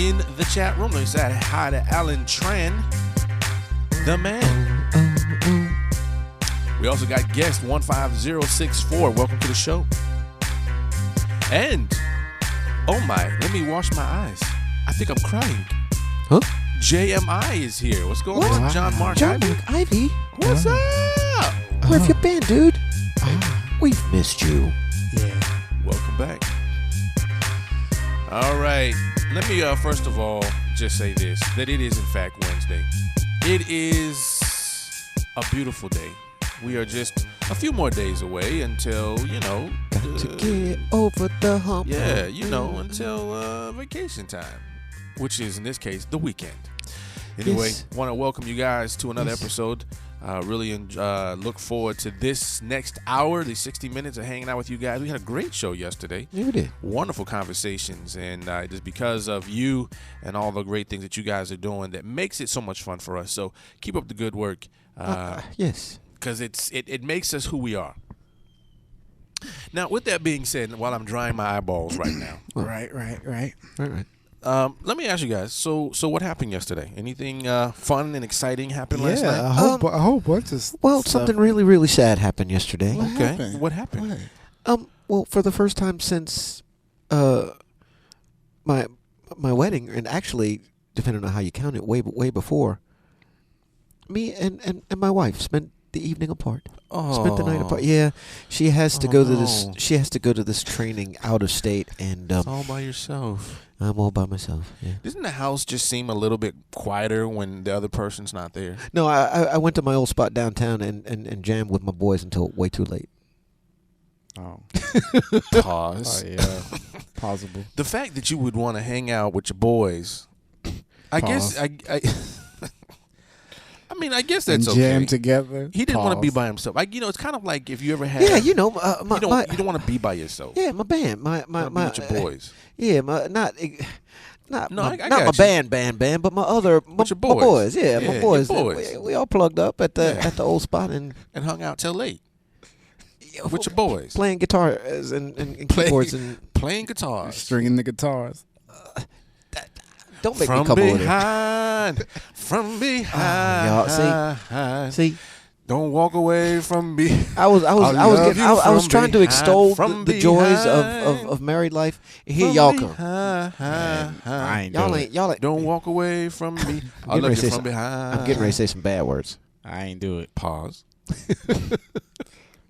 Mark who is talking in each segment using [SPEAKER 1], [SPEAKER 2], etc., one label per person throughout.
[SPEAKER 1] in the chat room. Let me say hi to Alan Tran, the man. We also got guest 15064. Welcome to the show. And, oh my, let me wash my eyes. I think I'm crying.
[SPEAKER 2] Huh?
[SPEAKER 1] JMI is here. What's going on, John Mark
[SPEAKER 2] Ivy?
[SPEAKER 1] What's up?
[SPEAKER 2] Where have you been, dude? We've missed you.
[SPEAKER 3] Yeah.
[SPEAKER 1] Welcome back. All right. Let me first of all just say this, that it is in fact Wednesday. It is a beautiful day. We are just a few more days away until,
[SPEAKER 2] Got to get over the hump.
[SPEAKER 1] Yeah, until vacation time, which is in this case the weekend. Anyway, want to welcome you guys to another episode. Really look forward to this next hour, these 60 minutes of hanging out with you guys. We had a great show yesterday.
[SPEAKER 2] Yeah, we did. Wonderful
[SPEAKER 1] Conversations, and it is because of you and all the great things that you guys are doing that makes it so much fun for us. So keep up the good work.
[SPEAKER 2] Yes.
[SPEAKER 1] Because it makes us who we are. Now, with that being said, while I'm drying my eyeballs right now.
[SPEAKER 3] Right.
[SPEAKER 1] Let me ask you guys. So what happened yesterday? Anything fun and exciting happened last night?
[SPEAKER 3] A whole bunch of stuff.
[SPEAKER 2] Well, something really, really sad happened yesterday.
[SPEAKER 1] What happened?
[SPEAKER 2] Well, for the first time since my wedding, and actually, depending on how you count it, way before, me and my wife spent the evening apart. Spent the night apart. Yeah, she has to go to this. She has to go to this training out of state, and
[SPEAKER 1] it's all by yourself.
[SPEAKER 2] I'm all by myself. Yeah.
[SPEAKER 1] Doesn't the house just seem a little bit quieter when the other person's not there?
[SPEAKER 2] No, I went to my old spot downtown and jammed with my boys until way too late.
[SPEAKER 3] Oh.
[SPEAKER 1] Pause.
[SPEAKER 3] Oh yeah. Possible.
[SPEAKER 1] The fact that you would want to hang out with your boys, I guess I guess that's okay.
[SPEAKER 3] Jam together.
[SPEAKER 1] He didn't want to be by himself. It's kind of like if you ever had.
[SPEAKER 2] Yeah,
[SPEAKER 1] you don't want to be by yourself.
[SPEAKER 2] Yeah, my band, my
[SPEAKER 1] with your boys.
[SPEAKER 2] Yeah, not my band, but my
[SPEAKER 1] your boys.
[SPEAKER 2] My boys. Yeah, my boys.
[SPEAKER 1] Your boys.
[SPEAKER 2] We all plugged up at the old spot and
[SPEAKER 1] hung out till late. With your boys,
[SPEAKER 2] playing guitars and keyboards and
[SPEAKER 1] playing guitars,
[SPEAKER 3] stringing the guitars.
[SPEAKER 2] Don't make me come over
[SPEAKER 1] there. From behind.
[SPEAKER 2] Y'all see.
[SPEAKER 1] Don't walk away from me.
[SPEAKER 2] I was trying to extol the joys of married life. Here y'all come.
[SPEAKER 3] I ain't
[SPEAKER 2] y'all ain't.
[SPEAKER 1] Don't walk away from me. I love you from behind.
[SPEAKER 2] I'm getting ready to say some bad words.
[SPEAKER 3] I ain't do it.
[SPEAKER 1] Pause.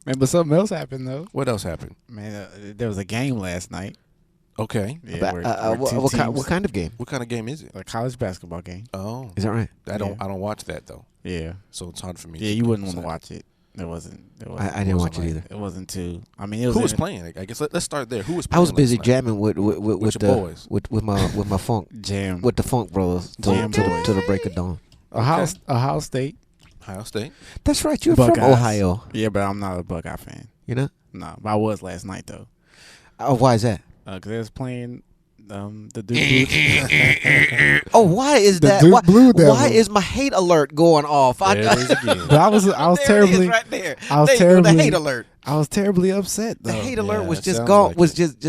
[SPEAKER 3] Man, but something else happened though.
[SPEAKER 1] What else happened?
[SPEAKER 3] Man, there was a game last night.
[SPEAKER 1] Okay.
[SPEAKER 3] Yeah,
[SPEAKER 2] what kind of game?
[SPEAKER 1] What kind of game is it?
[SPEAKER 3] A college basketball game.
[SPEAKER 1] Oh,
[SPEAKER 2] is that right?
[SPEAKER 1] I don't watch that though.
[SPEAKER 3] Yeah.
[SPEAKER 1] So it's hard for me.
[SPEAKER 3] Yeah, you wouldn't want to watch it. It wasn't.
[SPEAKER 2] I didn't watch it either.
[SPEAKER 3] It wasn't too. I mean,
[SPEAKER 1] who was playing? I guess let's start there. Who was playing?
[SPEAKER 2] I was busy
[SPEAKER 1] last night?
[SPEAKER 2] jamming with
[SPEAKER 1] your boys.
[SPEAKER 2] with my funk
[SPEAKER 3] jam
[SPEAKER 2] with the Funk Brothers to the break of dawn.
[SPEAKER 3] Ohio State.
[SPEAKER 1] Ohio State.
[SPEAKER 2] That's right. You're
[SPEAKER 3] Buckeyes.
[SPEAKER 2] from Ohio.
[SPEAKER 3] Yeah, but I'm not a Buckeye fan.
[SPEAKER 2] You know?
[SPEAKER 3] No, but I was last night though.
[SPEAKER 2] Oh, why is that?
[SPEAKER 3] Because they was playing the Duke Blue.
[SPEAKER 2] Oh, why is that? Why is my hate alert going off?
[SPEAKER 1] There it is again.
[SPEAKER 3] But I was terribly.
[SPEAKER 2] It is right there.
[SPEAKER 3] I was
[SPEAKER 2] there
[SPEAKER 3] terribly.
[SPEAKER 2] The hate alert.
[SPEAKER 3] I was terribly upset though.
[SPEAKER 2] The hate alert was just
[SPEAKER 1] gone.
[SPEAKER 2] Like was just.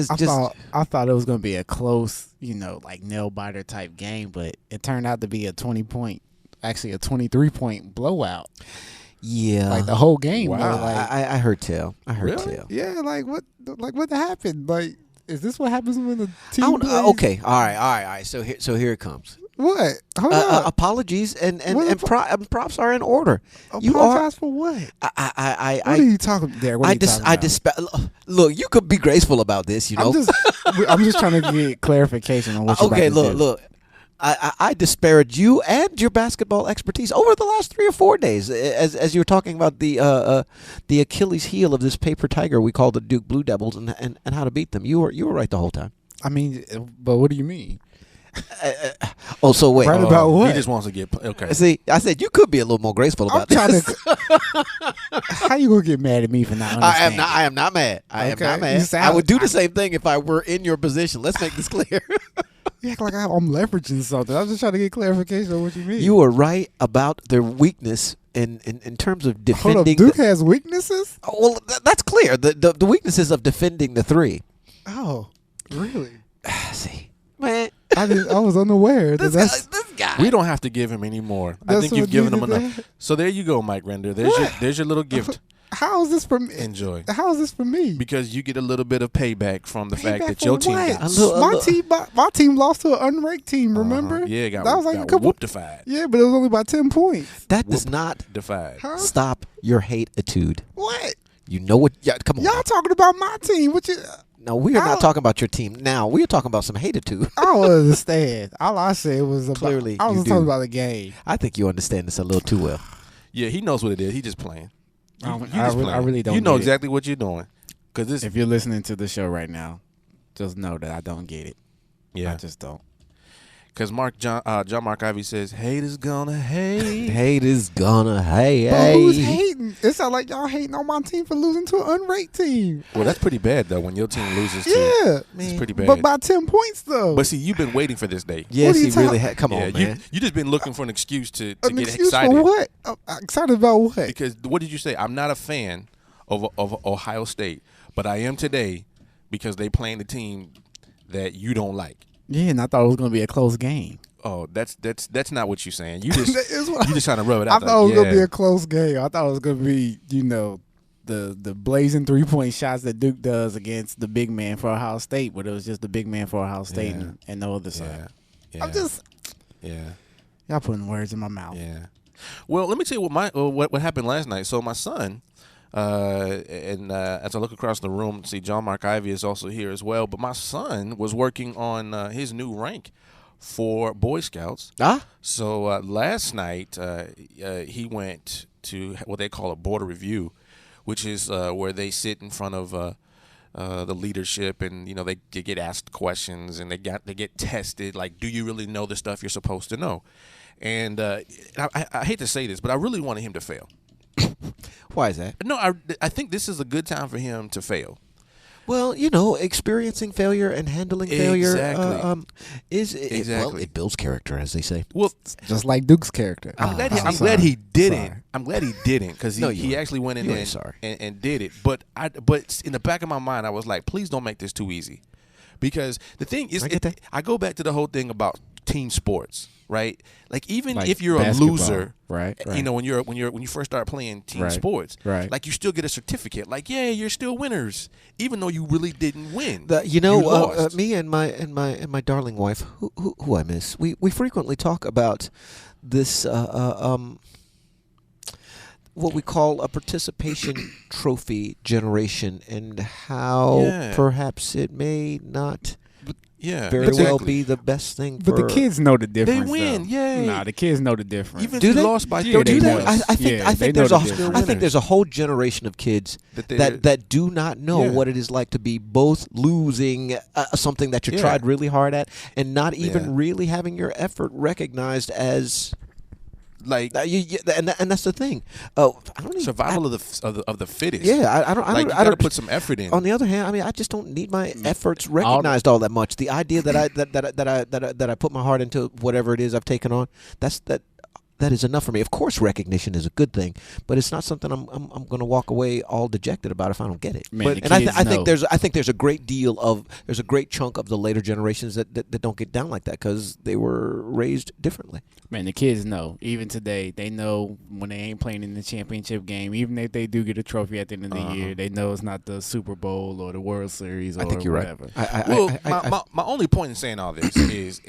[SPEAKER 3] I thought it was gonna be a close, like nail biter type game, but it turned out to be a 23-point blowout.
[SPEAKER 2] Yeah,
[SPEAKER 3] like the whole game.
[SPEAKER 1] Wow,
[SPEAKER 2] I heard tell.
[SPEAKER 1] Really?
[SPEAKER 3] Yeah, like what happened? Like, is this what happens when the team?
[SPEAKER 2] Okay, all right. So here it comes.
[SPEAKER 3] What? Hold on.
[SPEAKER 2] Apologies and props are in order.
[SPEAKER 3] Apologize for what?
[SPEAKER 2] What
[SPEAKER 3] are you talking there? What are you talking about?
[SPEAKER 2] Look, you could be graceful about this.
[SPEAKER 3] I'm just trying to get clarification on what you're about to do.
[SPEAKER 2] Look. I disparaged you and your basketball expertise over the last 3 or 4 days as you were talking about the Achilles heel of this paper tiger we call the Duke Blue Devils and how to beat them. You were right the whole time.
[SPEAKER 3] I mean, but what do you mean?
[SPEAKER 2] So wait.
[SPEAKER 3] Right about what?
[SPEAKER 1] He just wants to get okay.
[SPEAKER 2] See, I said you could be a little more graceful about this.
[SPEAKER 3] How you gonna get mad at me for not understanding?
[SPEAKER 2] I am not mad. I am not mad. I would do the same thing if I were in your position. Let's make this clear.
[SPEAKER 3] You act like I'm leveraging something. I'm just trying to get clarification on what you mean.
[SPEAKER 2] You were right about their weakness in terms of defending.
[SPEAKER 3] Hold up, Duke has weaknesses?
[SPEAKER 2] Well, that's clear. The weaknesses of defending the three.
[SPEAKER 3] Oh, really?
[SPEAKER 2] See, man.
[SPEAKER 3] I was unaware.
[SPEAKER 2] This guy.
[SPEAKER 1] We don't have to give him any more. I think you've given him enough. So there you go, Mike Render. There's your little gift.
[SPEAKER 3] How is this for me?
[SPEAKER 1] Enjoy.
[SPEAKER 3] How is this for me?
[SPEAKER 1] Because you get a little bit of payback from the fact that your team gets.
[SPEAKER 3] My team lost to an unranked team. Remember?
[SPEAKER 1] Yeah,
[SPEAKER 3] that was like a couple.
[SPEAKER 1] Whoop-defied.
[SPEAKER 3] Yeah, but it was only by 10 points.
[SPEAKER 2] That does not
[SPEAKER 1] defied.
[SPEAKER 2] Stop your hate-itude.
[SPEAKER 3] What?
[SPEAKER 2] You know what? Yeah, come on.
[SPEAKER 3] Y'all talking about my team? What you?
[SPEAKER 2] No, we are not talking about your team now. We are talking about some hate-itude.
[SPEAKER 3] I don't understand. All I said was about.
[SPEAKER 2] Clearly,
[SPEAKER 3] I was talking about the game.
[SPEAKER 2] I think you understand this a little too well.
[SPEAKER 1] Yeah, he knows what it is. He just playing.
[SPEAKER 3] I really don't.
[SPEAKER 1] You know exactly what you're doing. Because
[SPEAKER 3] if you're listening to the show right now, just know that I don't get it.
[SPEAKER 1] Yeah,
[SPEAKER 3] I just don't.
[SPEAKER 1] Because John Mark Ivy says, haters gonna hate.
[SPEAKER 2] Haters gonna hate.
[SPEAKER 3] But who's hating? It sounds like y'all hating on my team for losing to an unranked team.
[SPEAKER 1] Well, that's pretty bad, though, when your team loses.
[SPEAKER 3] Yeah.
[SPEAKER 1] It's pretty bad.
[SPEAKER 3] But by 10 points, though.
[SPEAKER 1] But see, you've been waiting for this day.
[SPEAKER 2] Yes, he really had. Come on, man.
[SPEAKER 1] You just been looking for an excuse to
[SPEAKER 3] an
[SPEAKER 1] get
[SPEAKER 3] excuse
[SPEAKER 1] excited.
[SPEAKER 3] For what? I'm excited about what?
[SPEAKER 1] Because what did you say? I'm not a fan of Ohio State, but I am today because they playing the team that you don't like.
[SPEAKER 3] Yeah, and I thought it was going to be a close game.
[SPEAKER 1] Oh, that's not what you're saying. You just trying to rub it out.
[SPEAKER 3] I thought it was going to be a close game. I thought it was going to be, the blazing 3-point shots that Duke does against the big man for Ohio State, but it was just the big man for Ohio State and no other side.
[SPEAKER 1] Yeah.
[SPEAKER 3] I'm just y'all putting words in my mouth.
[SPEAKER 1] Yeah. Well, let me tell you what happened last night. So my son, as I look across the room, see John Mark Ivy is also here as well. But my son was working on his new rank for Boy Scouts. So last night he went to what they call a border review, which is where they sit in front of the leadership, and they get asked questions, and they get tested. Like, do you really know the stuff you're supposed to know? And I hate to say this, but I really wanted him to fail.
[SPEAKER 2] Why is that?
[SPEAKER 1] No, I think this is a good time for him to fail.
[SPEAKER 2] Well, experiencing failure and handling failure
[SPEAKER 1] exactly.
[SPEAKER 2] It builds character, as they say.
[SPEAKER 1] Well,
[SPEAKER 3] just like Duke's character.
[SPEAKER 1] I'm glad he didn't. I'm glad he didn't, because he actually went in there and did it. But in the back of my mind, I was like, please don't make this too easy, because the thing is, I go back to the whole thing about team sports. Right, like even if you're a loser,
[SPEAKER 3] right.
[SPEAKER 1] When you first start playing team sports,
[SPEAKER 3] right,
[SPEAKER 1] like you still get a certificate, like you're still winners, even though you really didn't win.
[SPEAKER 2] Me and my darling wife, who I miss, we frequently talk about this what we call a participation trophy generation, and how perhaps it may not. Very well be the best thing.
[SPEAKER 3] But the kids know the difference.
[SPEAKER 1] They win,
[SPEAKER 3] Nah, the kids know the difference.
[SPEAKER 1] Even
[SPEAKER 2] do
[SPEAKER 1] if
[SPEAKER 2] they
[SPEAKER 1] lost by
[SPEAKER 2] do they? I think there's a whole generation of kids that do not know what it is like to be both losing something that you tried really hard at, and not even really having your effort recognized as. And that's the thing. I don't
[SPEAKER 1] survival of the fittest.
[SPEAKER 2] Yeah, I don't.
[SPEAKER 1] You got to put some effort in.
[SPEAKER 2] On the other hand, I just don't need my efforts recognized all that much. The idea that I put my heart into whatever it is I've taken on, that is enough for me. Of course, recognition is a good thing, but it's not something I'm going to walk away all dejected about if I don't get it. I think there's a great chunk of the later generations that don't get down like that because they were raised differently.
[SPEAKER 3] Man, the kids know. Even today, they know when they ain't playing in the championship game, even if they do get a trophy at the end of the year, they know it's not the Super Bowl or the World Series or whatever. I think you're
[SPEAKER 1] right. My only point in saying all this is,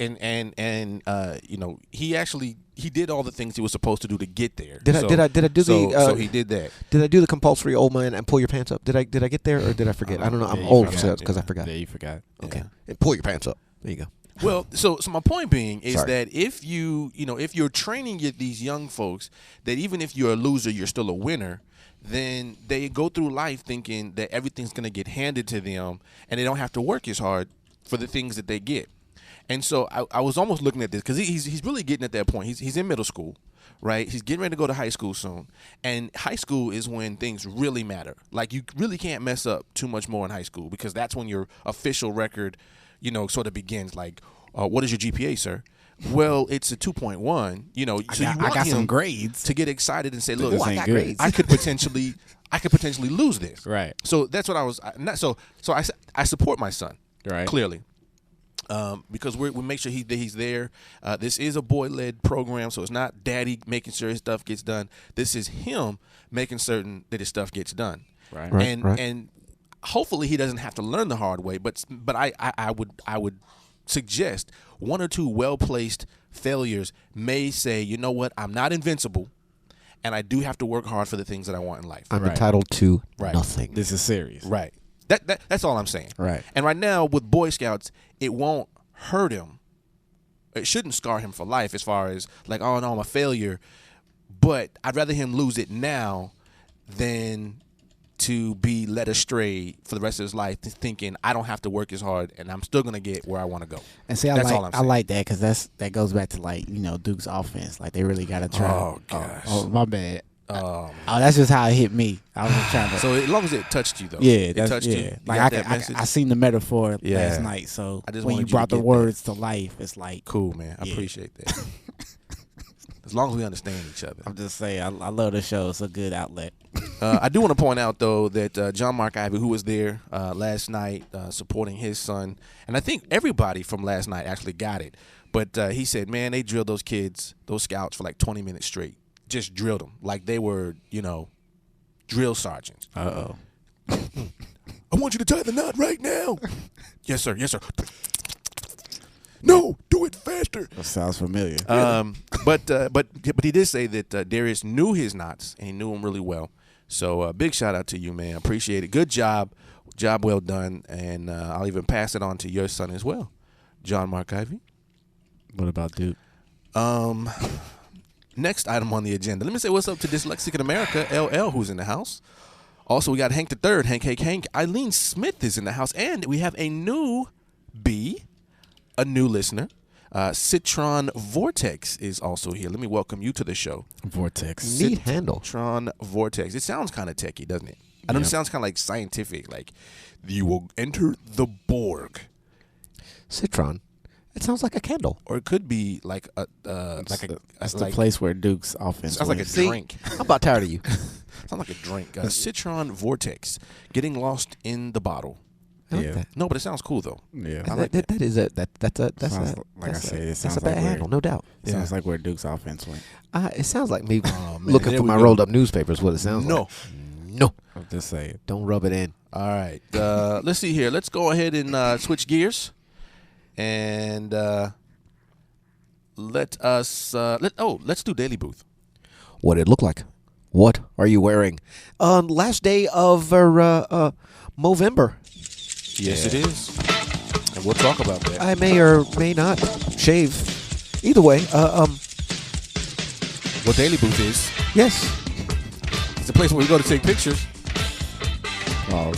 [SPEAKER 1] he did all the things he was supposed to do to get there. So he did that.
[SPEAKER 2] Did I do the compulsory old man and pull your pants up? Did I get there or did I forget? I don't know. I'm old because I forgot.
[SPEAKER 3] Yeah, you forgot.
[SPEAKER 2] Okay, and pull your pants up. There you go.
[SPEAKER 1] Well, so my point being is that if you're training these young folks, that even if you're a loser, you're still a winner, then they go through life thinking that everything's going to get handed to them, and they don't have to work as hard for the things that they get. And so I was almost looking at this because he's really getting at that point. He's in middle school, right? He's getting ready to go to high school soon, and high school is when things really matter. Like, you really can't mess up too much more in high school because that's when your official record sort of begins. Like, what is your GPA, sir? Well, it's a 2.1. I got some grades to get excited and say, look,
[SPEAKER 3] I got grades.
[SPEAKER 1] I could potentially lose this.
[SPEAKER 3] Right.
[SPEAKER 1] So that's what I was. So I support my son.
[SPEAKER 3] Right.
[SPEAKER 1] Clearly. because we make sure he's there. This is a boy-led program, so it's not daddy making sure his stuff gets done. This is him making certain that his stuff gets done.
[SPEAKER 3] Right.
[SPEAKER 1] And hopefully he doesn't have to learn the hard way. But I would suggest one or two well-placed failures may say, you know what, I'm not invincible, and I do have to work hard for the things that I want in life.
[SPEAKER 2] I'm entitled to nothing.
[SPEAKER 3] This is serious.
[SPEAKER 1] Right. That's all I'm saying.
[SPEAKER 3] Right.
[SPEAKER 1] And right now with Boy Scouts, it won't hurt him. It shouldn't scar him for life as far as like, oh no, I'm a failure. But I'd rather him lose it now than to be led astray for the rest of his life, thinking I don't have to work as hard and I'm still gonna get where I want to go.
[SPEAKER 3] And see, I like that because that goes back to like Duke's offense. Like they really got to try.
[SPEAKER 1] Oh gosh.
[SPEAKER 3] Oh my bad. That's just how it hit me. I was just trying to.
[SPEAKER 1] So as long as it touched you though.
[SPEAKER 3] Yeah,
[SPEAKER 1] it touched you.
[SPEAKER 3] Like I seen the metaphor last night. So when you brought the words to life, it's like
[SPEAKER 1] cool, man. I appreciate that. As long as we understand each other.
[SPEAKER 3] I'm just saying, I love the show. It's a good outlet.
[SPEAKER 1] I do want to point out, though, that John Mark Ivey, who was there last night supporting his son, and I think everybody from last night actually got it, but he said, man, they drilled those kids, those scouts, for like 20 minutes straight. Just drilled them like they were, drill sergeants.
[SPEAKER 3] Uh-oh.
[SPEAKER 1] I want you to tie the knot right now. Yes, sir. Yes, sir. No, do it faster.
[SPEAKER 3] That sounds familiar.
[SPEAKER 1] But he did say that Darius knew his knots and he knew them really well. So big shout out to you, man. Appreciate it. Good job well done. And I'll even pass it on to your son as well, John Mark Ivey.
[SPEAKER 3] What about Duke?
[SPEAKER 1] Next item on the agenda. Let me say what's up to Dyslexic in America, LL, who's in the house. Also, we got Hank III, Hank. Eileen Smith is in the house, and we have a new listener. Citron Vortex is also here. Let me welcome you to the show.
[SPEAKER 3] Vortex.
[SPEAKER 2] Neat handle.
[SPEAKER 1] Citron Vortex. It sounds kind of techy, doesn't it? I know it sounds kind of like scientific, like you will enter the Borg.
[SPEAKER 2] Citron. It sounds like a candle.
[SPEAKER 1] Or it could be like
[SPEAKER 3] that's the place where Duke's offense
[SPEAKER 1] sounds like a drink.
[SPEAKER 2] I'm about tired of you.
[SPEAKER 1] Sounds like a drink. Citron Vortex. Getting lost in the bottle.
[SPEAKER 2] I like that.
[SPEAKER 1] No, but it sounds cool though.
[SPEAKER 3] Yeah,
[SPEAKER 2] that's a bad handle, no doubt.
[SPEAKER 3] It sounds like where Duke's offense went.
[SPEAKER 2] It sounds like me looking for my rolled up newspapers. What it sounds like. No.
[SPEAKER 3] I'm just saying.
[SPEAKER 2] Don't rub it in.
[SPEAKER 1] All right. Let's see here. Let's go ahead and switch gears, and let's do Dailybooth.
[SPEAKER 2] What it look like? What are you wearing? Last day of Movember.
[SPEAKER 1] Yes, it is. And we'll talk about that.
[SPEAKER 2] I may or may not shave. Either way,
[SPEAKER 1] what Dailybooth is.
[SPEAKER 2] Yes.
[SPEAKER 1] It's a place where we go to take pictures.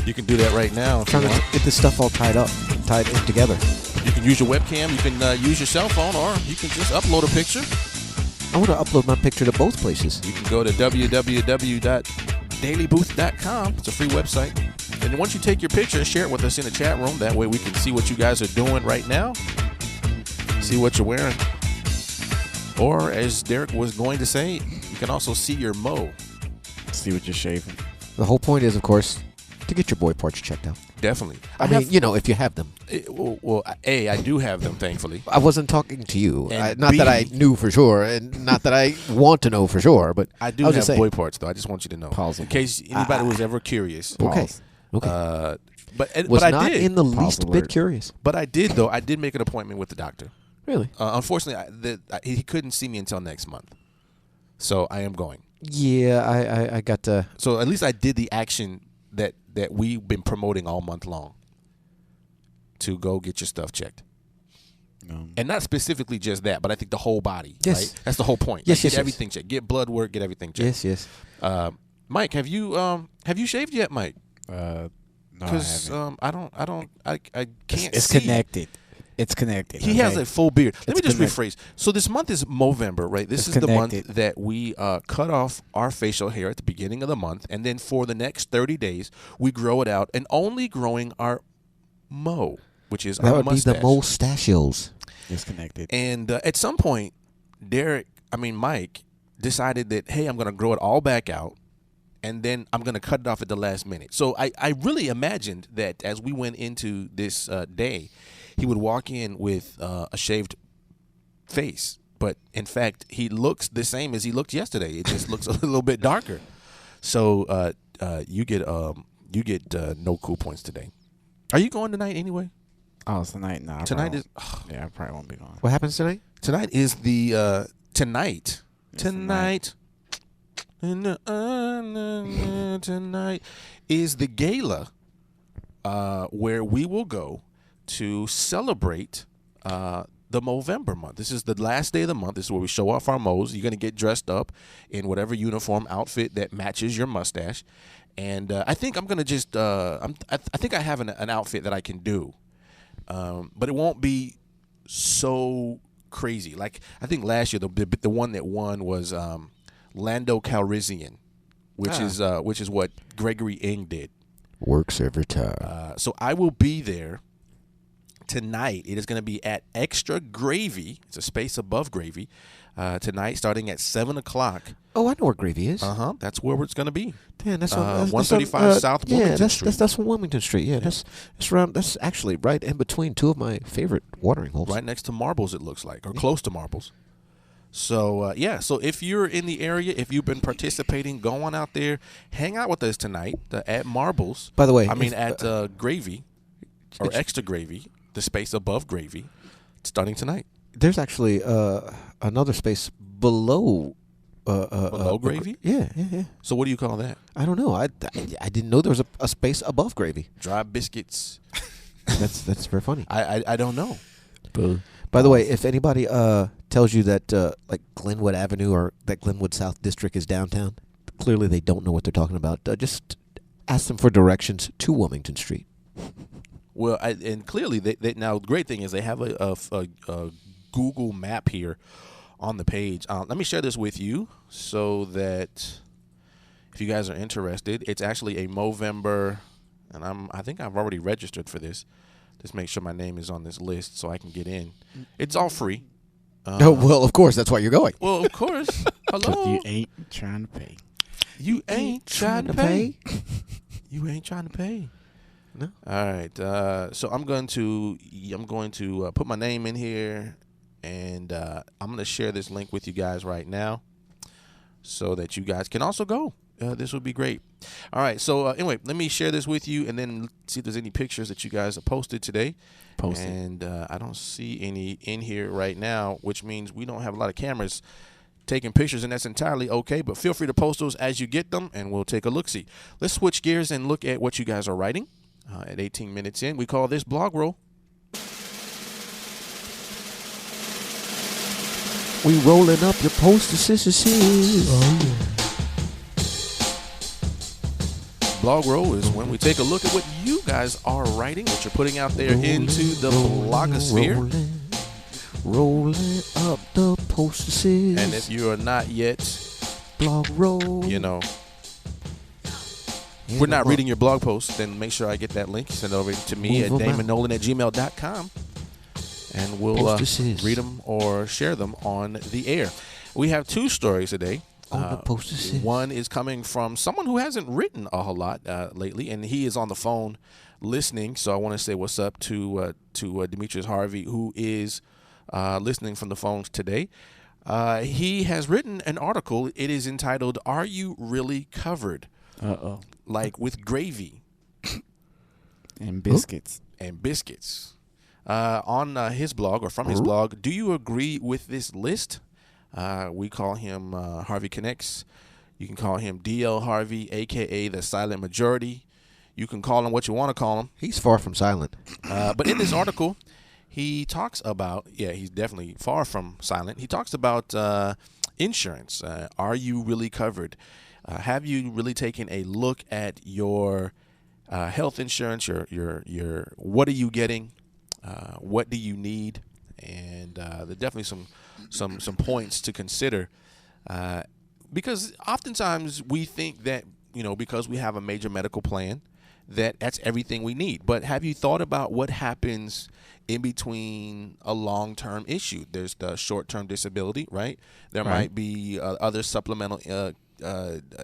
[SPEAKER 1] You can do that right now.
[SPEAKER 2] Trying to get this stuff all tied in together.
[SPEAKER 1] You can use your webcam. You can use your cell phone, or you can just upload a picture.
[SPEAKER 2] I want to upload my picture to both places.
[SPEAKER 1] You can go to www.dailybooth.com. It's a free website. And once you take your picture, share it with us in the chat room. That way we can see what you guys are doing right now. See what you're wearing. Or, as Derek was going to say, you can also see your mo.
[SPEAKER 3] See what you're shaving.
[SPEAKER 2] The whole point is, of course, to get your boy parts checked out.
[SPEAKER 1] Definitely.
[SPEAKER 2] I mean, if you have them.
[SPEAKER 1] Well, A, I do have them, thankfully.
[SPEAKER 2] I wasn't talking to you. Not
[SPEAKER 1] B,
[SPEAKER 2] that I knew for sure, and not that I want to know for sure, but
[SPEAKER 1] I do have boy parts, though. I just want you to know.
[SPEAKER 3] Pause.
[SPEAKER 1] In case anybody was ever curious.
[SPEAKER 2] Okay.
[SPEAKER 1] But
[SPEAKER 2] was
[SPEAKER 1] I
[SPEAKER 2] not
[SPEAKER 1] did.
[SPEAKER 2] in the least bit curious.
[SPEAKER 1] But I did, though. I did make an appointment with the doctor.
[SPEAKER 2] Really?
[SPEAKER 1] Unfortunately, he couldn't see me until next month. So I am going.
[SPEAKER 2] Yeah, I got to.
[SPEAKER 1] So at least I did the action that we've been promoting all month long, to go get your stuff checked. And not specifically just that, but I think the whole body.
[SPEAKER 2] Yes.
[SPEAKER 1] Right? That's the whole point.
[SPEAKER 2] Yes,
[SPEAKER 1] get everything checked. Get blood work, get everything checked.
[SPEAKER 2] Yes.
[SPEAKER 1] Mike, have you shaved yet, Mike?
[SPEAKER 3] No,
[SPEAKER 1] because I can't
[SPEAKER 3] it's
[SPEAKER 1] see.
[SPEAKER 3] Connected. It's connected.
[SPEAKER 1] He has a full beard. Let me just rephrase. So this month is Movember, right? This is the month that we cut off our facial hair at the beginning of the month, and then for the next 30 days, we grow it out, and only growing our mo, which is our mustache.
[SPEAKER 2] That would be the mustachios.
[SPEAKER 3] It's connected.
[SPEAKER 1] And at some point, Mike decided that, hey, I'm going to grow it all back out, and then I'm going to cut it off at the last minute. So I really imagined that as we went into this day, he would walk in with a shaved face, but in fact, he looks the same as he looked yesterday. It just looks a little bit darker. So you get no cool points today. Are you going tonight anyway?
[SPEAKER 3] Oh, it's tonight? No.
[SPEAKER 1] Tonight is.
[SPEAKER 3] Yeah, I probably won't be going.
[SPEAKER 2] What happens tonight?
[SPEAKER 1] Tonight is the tonight. Tonight is the gala where we will go to celebrate the Movember month. This is the last day of the month. This is where we show off our mows. You're going to get dressed up in whatever uniform outfit that matches your mustache. And I think I'm going to just I think I have an outfit that I can do. But it won't be so crazy. Like, I think last year the one that won was Lando Calrissian, which is what Gregory Ng did.
[SPEAKER 2] Works every time.
[SPEAKER 1] So I will be there tonight. It is going to be at Extra Gravy. It's a space above Gravy. Tonight, starting at 7:00.
[SPEAKER 2] Oh, I know where Gravy is.
[SPEAKER 1] That's where it's going to be.
[SPEAKER 2] Damn, that's on
[SPEAKER 1] 135 South Wilmington Street.
[SPEAKER 2] That's on Wilmington Street. Yeah, that's around. That's actually right in between two of my favorite watering holes.
[SPEAKER 1] Right next to Marbles, it looks like, or close to Marbles. So so if you're in the area, if you've been participating, go on out there, hang out with us tonight at Marbles.
[SPEAKER 2] By the way,
[SPEAKER 1] at Gravy or Extra Gravy, the space above Gravy, starting tonight.
[SPEAKER 2] There's actually another space below.
[SPEAKER 1] Below Gravy?
[SPEAKER 2] Yeah.
[SPEAKER 1] So what do you call that?
[SPEAKER 2] I don't know. I didn't know there was a space above Gravy.
[SPEAKER 1] Dry biscuits.
[SPEAKER 2] That's very funny.
[SPEAKER 1] I don't know.
[SPEAKER 2] By the way, if anybody tells you that like Glenwood Avenue or that Glenwood South District is downtown, clearly they don't know what they're talking about. Just ask them for directions to Wilmington Street.
[SPEAKER 1] Well, and clearly they now the great thing is they have a Google map here on the page. Let me share this with you so that if you guys are interested, it's actually a Movember, and I think I've already registered for this. Just make sure my name is on this list so I can get in. It's all free.
[SPEAKER 2] Oh, well, of course, that's why you're going.
[SPEAKER 1] Well, of course. Hello.
[SPEAKER 3] You ain't trying to pay.
[SPEAKER 1] You ain't trying to pay. You ain't trying to pay.
[SPEAKER 2] No.
[SPEAKER 1] All right. So I'm going to put my name in here, and I'm going to share this link with you guys right now, so that you guys can also go. This would be great. All right. So anyway, let me share this with you, and then see if there's any pictures that you guys have posted today. And I don't see any in here right now, which means we don't have a lot of cameras taking pictures, and that's entirely okay. But feel free to post those as you get them, and we'll take a look-see. Let's switch gears and look at what you guys are writing. At 18 minutes in, we call this Blog Roll.
[SPEAKER 2] We rolling up your posters. Oh, yeah.
[SPEAKER 1] Blog Roll is when we take a look at what you guys are writing, what you're putting out there into the blogosphere.
[SPEAKER 2] Rolling up the posters.
[SPEAKER 1] And if you are not yet,
[SPEAKER 2] Blog Roll,
[SPEAKER 1] we're not reading your blog post, then make sure I get that link. Send it over to me at damondnollan@gmail.com, and we'll read them or share them on the air. We have two stories today. One is coming from someone who hasn't written a whole lot lately, and he is on the phone listening. So I want to say what's up to Demetrius Harvey, who is listening from the phones today. He has written an article. It is entitled, "Are You Really Covered?" Like with gravy.
[SPEAKER 3] And biscuits.
[SPEAKER 1] And biscuits. On his blog, or from his blog, do you agree with this list? We call him Harvey Connects. You can call him DL Harvey, a.k.a. the Silent Majority. You can call him what you want to call him.
[SPEAKER 2] He's far from silent.
[SPEAKER 1] But in this article, he talks about, he's definitely far from silent. He talks about insurance. Are you really covered? Have you really taken a look at your health insurance? Your what are you getting? What do you need? And there are definitely some points to consider, because oftentimes we think that because we have a major medical plan, that's everything we need. But have you thought about what happens in between a long-term issue? There's the short-term disability, right? There might be other supplemental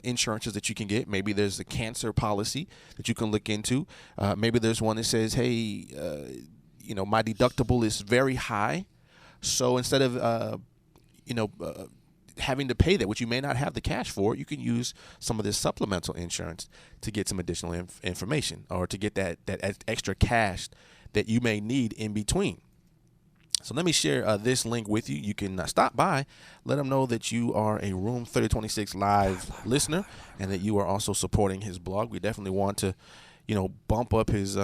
[SPEAKER 1] insurances that you can get. Maybe there's a cancer policy that you can look into. Maybe there's one that says, hey, my deductible is very high. So instead of, having to pay that, which you may not have the cash for, you can use some of this supplemental insurance to get some additional information or to get that extra cash that you may need in between. So let me share this link with you. You can stop by, let him know that you are a Room 3026 live listener and that you are also supporting his blog. We definitely want to, bump up his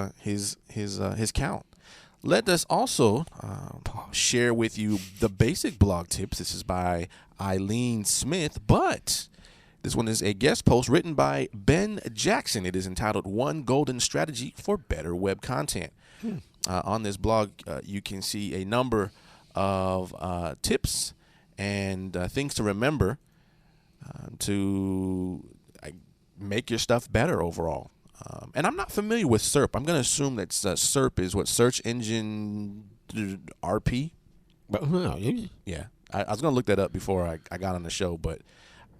[SPEAKER 1] count. Let us also share with you the basic blog tips. This is by Eileen Smith, but this one is a guest post written by Ben Jackson. It is entitled One Golden Strategy for Better Web Content. On this blog, you can see a number of tips and things to remember to make your stuff better overall. And I'm not familiar with SERP. I'm going to assume that SERP is what? Search Engine RP? Yeah. I was going to look that up before I got on the show, but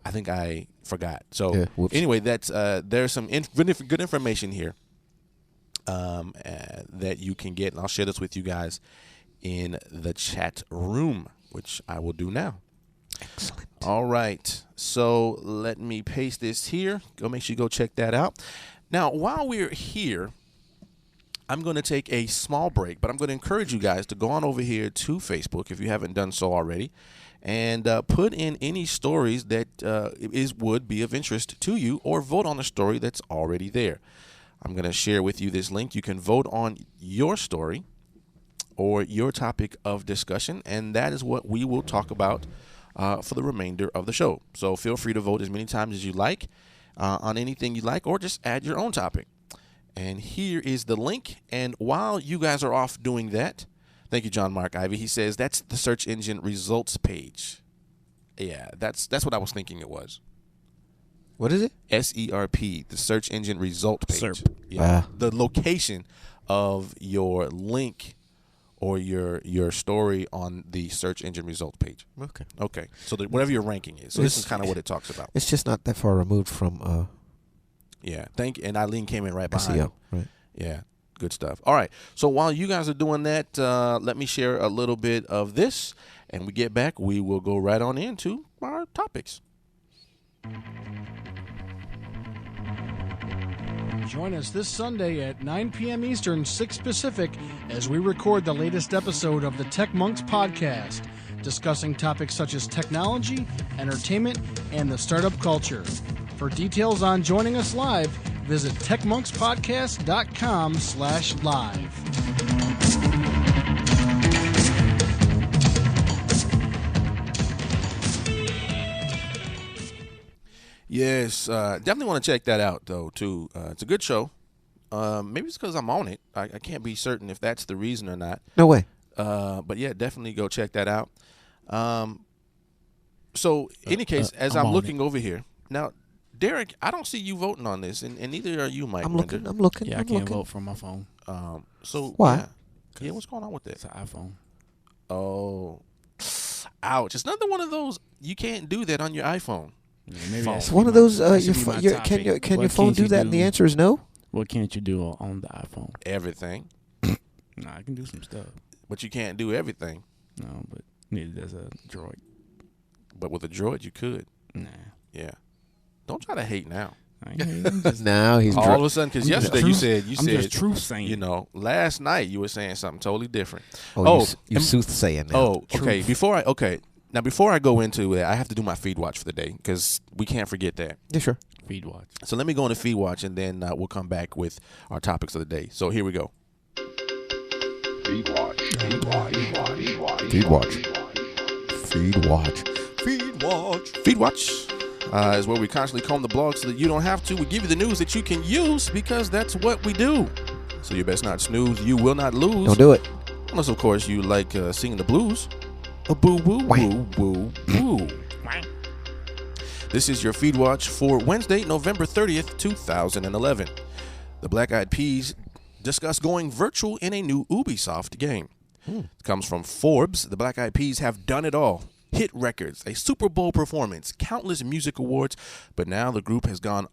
[SPEAKER 1] I think I forgot. So anyway, that's there's some good information here that you can get, and I'll share this with you guys in the chat room, which I will do now.
[SPEAKER 2] Excellent.
[SPEAKER 1] All right. So let me paste this here. Go make sure you go check that out. Now, while we're here, I'm going to take a small break, but I'm going to encourage you guys to go on over here to Facebook if you haven't done so already, and put in any stories that would be of interest to you, or vote on a story that's already there. I'm going to share with you this link. You can vote on your story or your topic of discussion, and that is what we will talk about for the remainder of the show. So feel free to vote as many times as you like on anything you like, or just add your own topic. And here is the link. And while you guys are off doing that, thank you, John Mark Ivy. He says that's the search engine results page. Yeah, that's what I was thinking it was.
[SPEAKER 2] What is it?
[SPEAKER 1] SERP, the search engine result page.
[SPEAKER 3] SERP.
[SPEAKER 1] Yeah, the location of your link or your story on the search engine result page. Okay. So whatever your ranking is. So this is kind of what it talks about.
[SPEAKER 2] It's just not that far removed from.
[SPEAKER 1] Yeah. And Eileen came in right behind.
[SPEAKER 2] SEO, right?
[SPEAKER 1] Yeah. Good stuff. All right. So while you guys are doing that, let me share a little bit of this, and we get back. We will go right on into our topics.
[SPEAKER 4] Join us this Sunday at 9 p.m. Eastern, 6 Pacific, as we record the latest episode of the Tech Monks podcast, discussing topics such as technology, entertainment, and the startup culture. For details on joining us live, visit techmonkspodcast.com/live.
[SPEAKER 1] Yes, definitely want to check that out, though, too. It's a good show. Maybe it's because I'm on it. I can't be certain if that's the reason or not.
[SPEAKER 2] No way.
[SPEAKER 1] But, yeah, definitely go check that out. So, in any case, as I'm looking over here. Now, Derek, I don't see you voting on this, and neither are you, Mike.
[SPEAKER 2] I'm looking.
[SPEAKER 3] Yeah, I can't vote from my phone.
[SPEAKER 1] So
[SPEAKER 2] why?
[SPEAKER 1] Yeah, what's going on with that?
[SPEAKER 3] It's an iPhone.
[SPEAKER 1] Oh, ouch! It's another one of those. You can't do that on your iPhone.
[SPEAKER 3] Yeah, maybe
[SPEAKER 2] It's one of those. Can your phone do that? And the answer is no.
[SPEAKER 3] What can't you do on the iPhone?
[SPEAKER 1] Everything.
[SPEAKER 3] Nah, I can do some stuff.
[SPEAKER 1] But you can't do everything.
[SPEAKER 3] No, but neither does a Droid.
[SPEAKER 1] But with a Droid, you could.
[SPEAKER 3] Nah.
[SPEAKER 1] Yeah. Don't try to hate now.
[SPEAKER 3] I ain't hating, just,
[SPEAKER 2] Now he's
[SPEAKER 1] all of a sudden, because yesterday you said
[SPEAKER 3] I'm just truth saying.
[SPEAKER 1] Last night you were saying something totally different.
[SPEAKER 2] You soothsaying now.
[SPEAKER 1] Oh, okay. Before I go into it, I have to do my feed watch for the day because we can't forget that.
[SPEAKER 2] Yeah, sure.
[SPEAKER 3] Feed watch.
[SPEAKER 1] So let me go into feed watch, and then we'll come back with our topics of the day. So here we go.
[SPEAKER 5] Feed watch. Feed watch. Feed watch.
[SPEAKER 2] Feed watch. Feed watch.
[SPEAKER 1] Feed watch. Feed watch is where we constantly comb the blog so that you don't have to. We give you the news that you can use because that's what we do. So you best not snooze. You will not lose.
[SPEAKER 2] Don't do it.
[SPEAKER 1] Unless, of course, you like singing the blues. A boo woo woo woo woo. This is your feed watch for Wednesday, November 30th, 2011. The Black Eyed Peas discuss going virtual in a new Ubisoft game. It comes from Forbes. The Black Eyed Peas have done it all. Hit records, a Super Bowl performance, countless music awards, but now the group has gone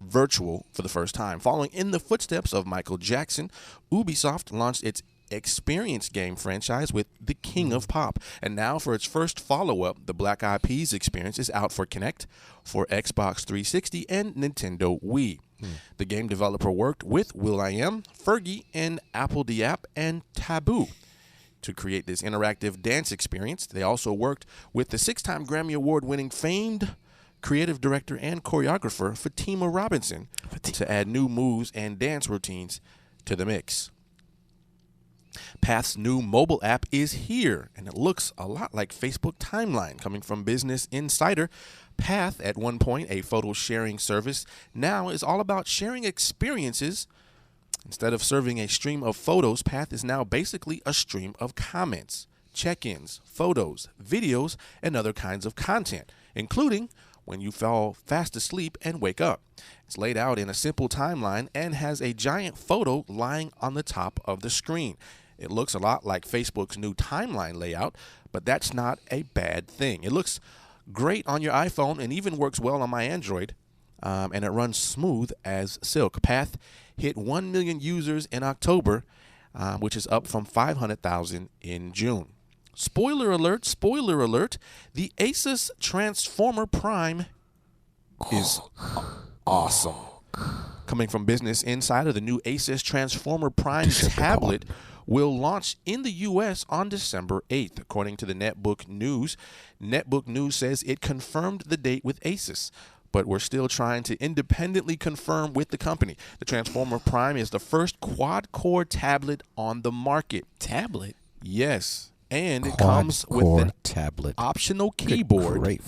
[SPEAKER 1] virtual for the first time. Following in the footsteps of Michael Jackson, Ubisoft launched its experience game franchise with the King of Pop. And now for its first follow-up, the Black Eyed Peas experience is out for Kinect, for Xbox 360, and Nintendo Wii. The game developer worked with will.i.am, Fergie, and Apple Diap and Taboo to create this interactive dance experience. They also worked with the 6-time Grammy Award-winning famed creative director and choreographer Fatima Robinson to add new moves and dance routines to the mix. Path's new mobile app is here, and it looks a lot like Facebook Timeline. Coming from Business Insider, Path, at one point a photo sharing service, now is all about sharing experiences. Instead of serving a stream of photos, Path is now basically a stream of comments, check-ins, photos, videos, and other kinds of content, including when you fall fast asleep and wake up. It's laid out in a simple timeline and has a giant photo lying on the top of the screen. It looks a lot like Facebook's new timeline layout, but that's not a bad thing. It looks great on your iPhone and even works well on my Android, and it runs smooth as silk. Path hit 1 million users in October, which is up from 500,000 in June. Spoiler alert, the Asus Transformer Prime is awesome. Coming from Business Insider, the new Asus Transformer Prime tablet will launch in the U.S. on December 8th, according to the Netbook News. Netbook News says it confirmed the date with Asus, but we're still trying to independently confirm with the company. The Transformer Prime is the first quad-core tablet on the market.
[SPEAKER 3] Tablet?
[SPEAKER 1] Yes. And it comes with an
[SPEAKER 2] tablet
[SPEAKER 1] optional keyboard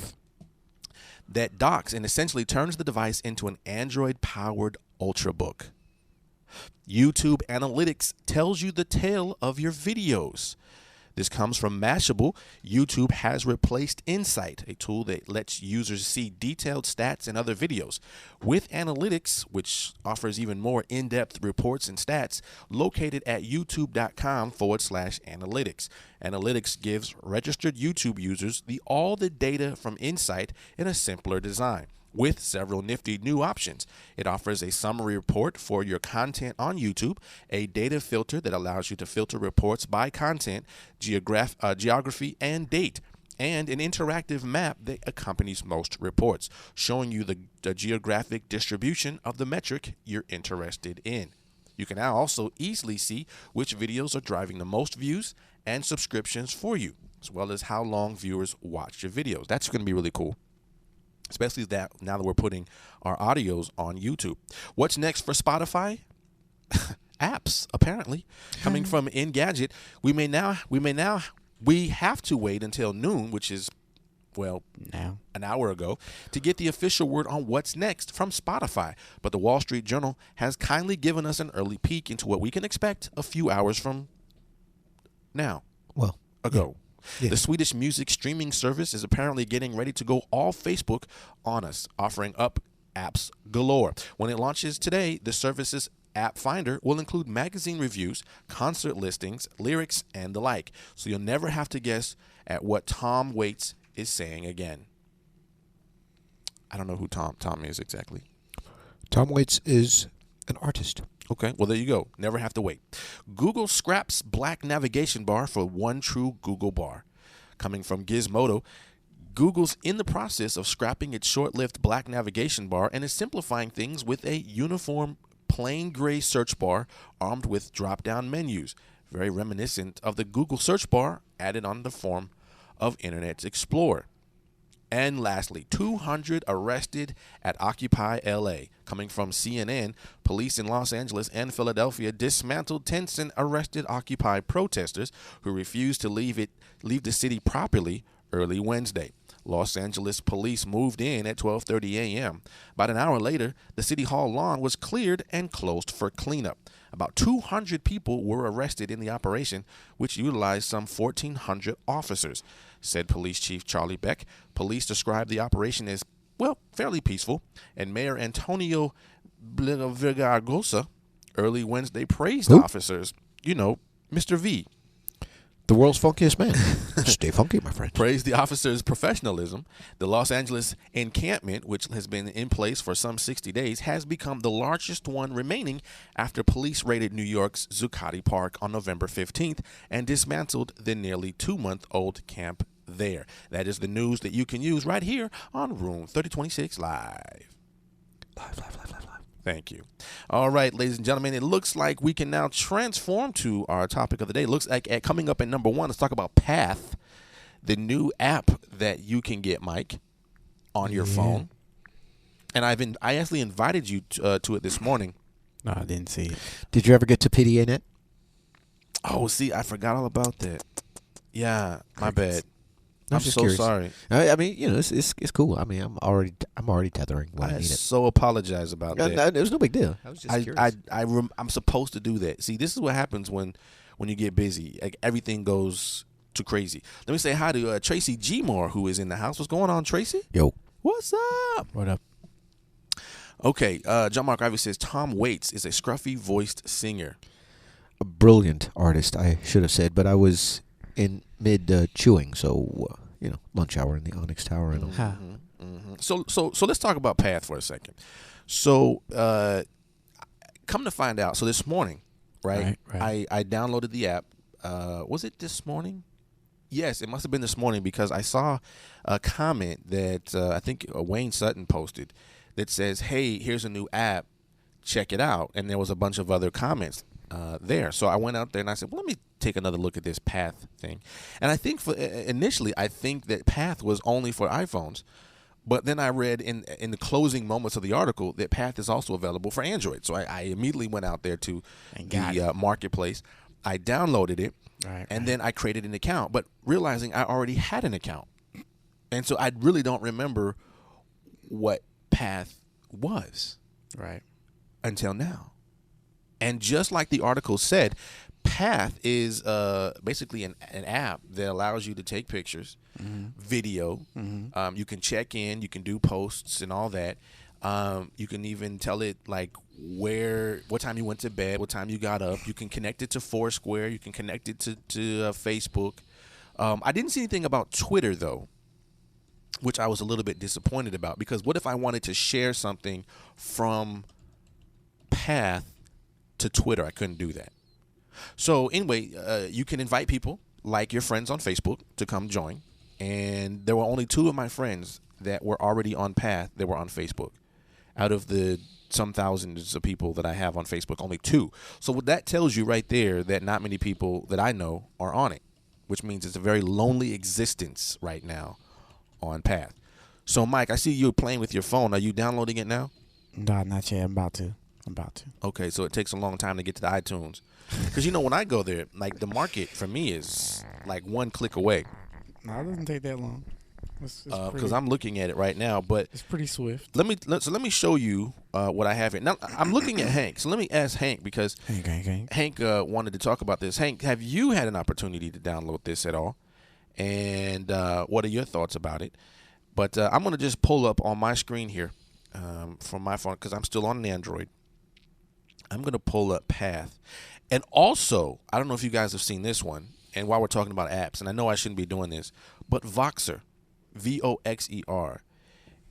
[SPEAKER 1] that docks and essentially turns the device into an Android-powered Ultrabook. YouTube Analytics tells you the tale of your videos. This comes from Mashable. YouTube has replaced Insight, a tool that lets users see detailed stats and other videos, with Analytics, which offers even more in-depth reports and stats, located at youtube.com/analytics. Analytics gives registered YouTube users all the data from Insight in a simpler design, with several nifty new options. It offers a summary report for your content on YouTube, a data filter that allows you to filter reports by content, geography, and date, and an interactive map that accompanies most reports, showing you the geographic distribution of the metric you're interested in. You can now also easily see which videos are driving the most views and subscriptions for you, as well as how long viewers watch your videos. That's going to be really cool, especially that now that we're putting our audios on YouTube. What's next for Spotify? Apps, apparently. Coming from Engadget, we have to wait until noon, which is, well, now an hour ago, to get the official word on what's next from Spotify. But the Wall Street Journal has kindly given us an early peek into what we can expect a few hours from now.
[SPEAKER 2] Well,
[SPEAKER 1] ago.
[SPEAKER 2] Yeah.
[SPEAKER 1] The Swedish music streaming service is apparently getting ready to go all Facebook on us, offering up apps galore. When it launches today, the service's app finder will include magazine reviews, concert listings, lyrics, and the like. So you'll never have to guess at what Tom Waits is saying again. I don't know who Tom is exactly.
[SPEAKER 2] Tom Waits is an artist.
[SPEAKER 1] Okay, well, there you go. Never have to wait. Google scraps black navigation bar for one true Google bar. Coming from Gizmodo, Google's in the process of scrapping its short-lived black navigation bar and is simplifying things with a uniform plain gray search bar armed with drop-down menus, very reminiscent of the Google search bar added on the form of Internet Explorer. And lastly, 200 arrested at Occupy L.A. Coming from CNN, police in Los Angeles and Philadelphia dismantled tents and arrested Occupy protesters who refused to leave the city properly early Wednesday. Los Angeles police moved in at 12:30 a.m. About an hour later, the City Hall lawn was cleared and closed for cleanup. About 200 people were arrested in the operation, which utilized some 1,400 officers, said Police Chief Charlie Beck. Police described the operation as, well, fairly peaceful, and Mayor Antonio Villaraigosa early Wednesday praised officers. You know, Mr. V.
[SPEAKER 2] The world's funkiest man. Stay funky, my friend.
[SPEAKER 1] praised the officer's professionalism. The Los Angeles encampment, which has been in place for some 60 days, has become the largest one remaining after police raided New York's Zuccotti Park on November 15th and dismantled the nearly 2-month-old camp there. That is the news that you can use right here on Room 3026 Live.
[SPEAKER 2] Live.
[SPEAKER 1] Thank you. All right, ladies and gentlemen, it looks like we can now transform to our topic of the day. It looks like coming up at number 1, let's talk about Path, the new app that you can get, Mike, on your phone. And I actually invited you to it this morning.
[SPEAKER 3] No, I didn't see it.
[SPEAKER 2] Did you ever get to PDA.net?
[SPEAKER 1] Oh, see, I forgot all about that. Yeah, my bad.
[SPEAKER 2] I'm
[SPEAKER 1] I'm
[SPEAKER 2] just
[SPEAKER 1] so
[SPEAKER 2] curious.
[SPEAKER 1] sorry.
[SPEAKER 2] I mean, it's cool. I mean, I'm already tethering when I
[SPEAKER 1] I
[SPEAKER 2] need it.
[SPEAKER 1] so apologize about that.
[SPEAKER 2] It was no big deal. I was just curious.
[SPEAKER 1] I'm supposed to do that. See, this is what happens when you get busy. Like, everything goes too crazy. Let me say hi to Tracy G. Moore, who is in the house. What's going on, Tracy?
[SPEAKER 2] Yo.
[SPEAKER 1] What's up?
[SPEAKER 3] What up?
[SPEAKER 1] Okay, John Mark Ivy says Tom Waits is a scruffy-voiced singer.
[SPEAKER 2] A brilliant artist, I should have said, but I was in mid chewing, so lunch hour in the Onyx Tower and all.
[SPEAKER 1] So let's talk about Path for a second. So come to find out, so this morning, right. I downloaded the app. Was it this morning? Yes, it must have been this morning because I saw a comment that I think Wayne Sutton posted that says, "Hey, here's a new app. Check it out." And there was a bunch of other comments there. So I went out there and I said, well, let me take another look at this Path thing. And I think initially, I think that Path was only for iPhones. But then I read in the closing moments of the article that Path is also available for Android. So I immediately went out there to the marketplace. I downloaded it, and then I created an account, but realizing I already had an account. And so I really don't remember what Path was until now. And just like the article said, Path is basically an app that allows you to take pictures, video. You can check in, you can do posts and all that. You can even tell it like what time you went to bed, what time you got up. You can connect it to Foursquare. You can connect it to Facebook. I didn't see anything about Twitter though, which I was a little bit disappointed about, because what if I wanted to share something from Path to Twitter? I couldn't do that. So anyway, you can invite people like your friends on Facebook to come join. And there were only 2 of my friends that were already on Path that were on Facebook. Out of the some thousands of people that I have on Facebook, only 2. So what that tells you right there, that not many people that I know are on it, which means it's a very lonely existence right now on Path. So Mike, I see you playing with your phone. Are you downloading it now?
[SPEAKER 3] No, not yet. I'm about to.
[SPEAKER 1] Okay, so it takes a long time to get to the iTunes. Because, when I go there, like, the market for me is like 1 click away.
[SPEAKER 3] No, it doesn't take that long.
[SPEAKER 1] Because I'm looking at it right now, but
[SPEAKER 3] it's pretty swift.
[SPEAKER 1] Let me show you what I have here. Now, I'm looking at Hank. So let me ask Hank, because Hank wanted to talk about this. Hank, have you had an opportunity to download this at all? And what are your thoughts about it? But I'm going to just pull up on my screen here from my phone, because I'm still on an Android. I'm going to pull up Path. And also, I don't know if you guys have seen this one, and while we're talking about apps, and I know I shouldn't be doing this, but Voxer, Voxer,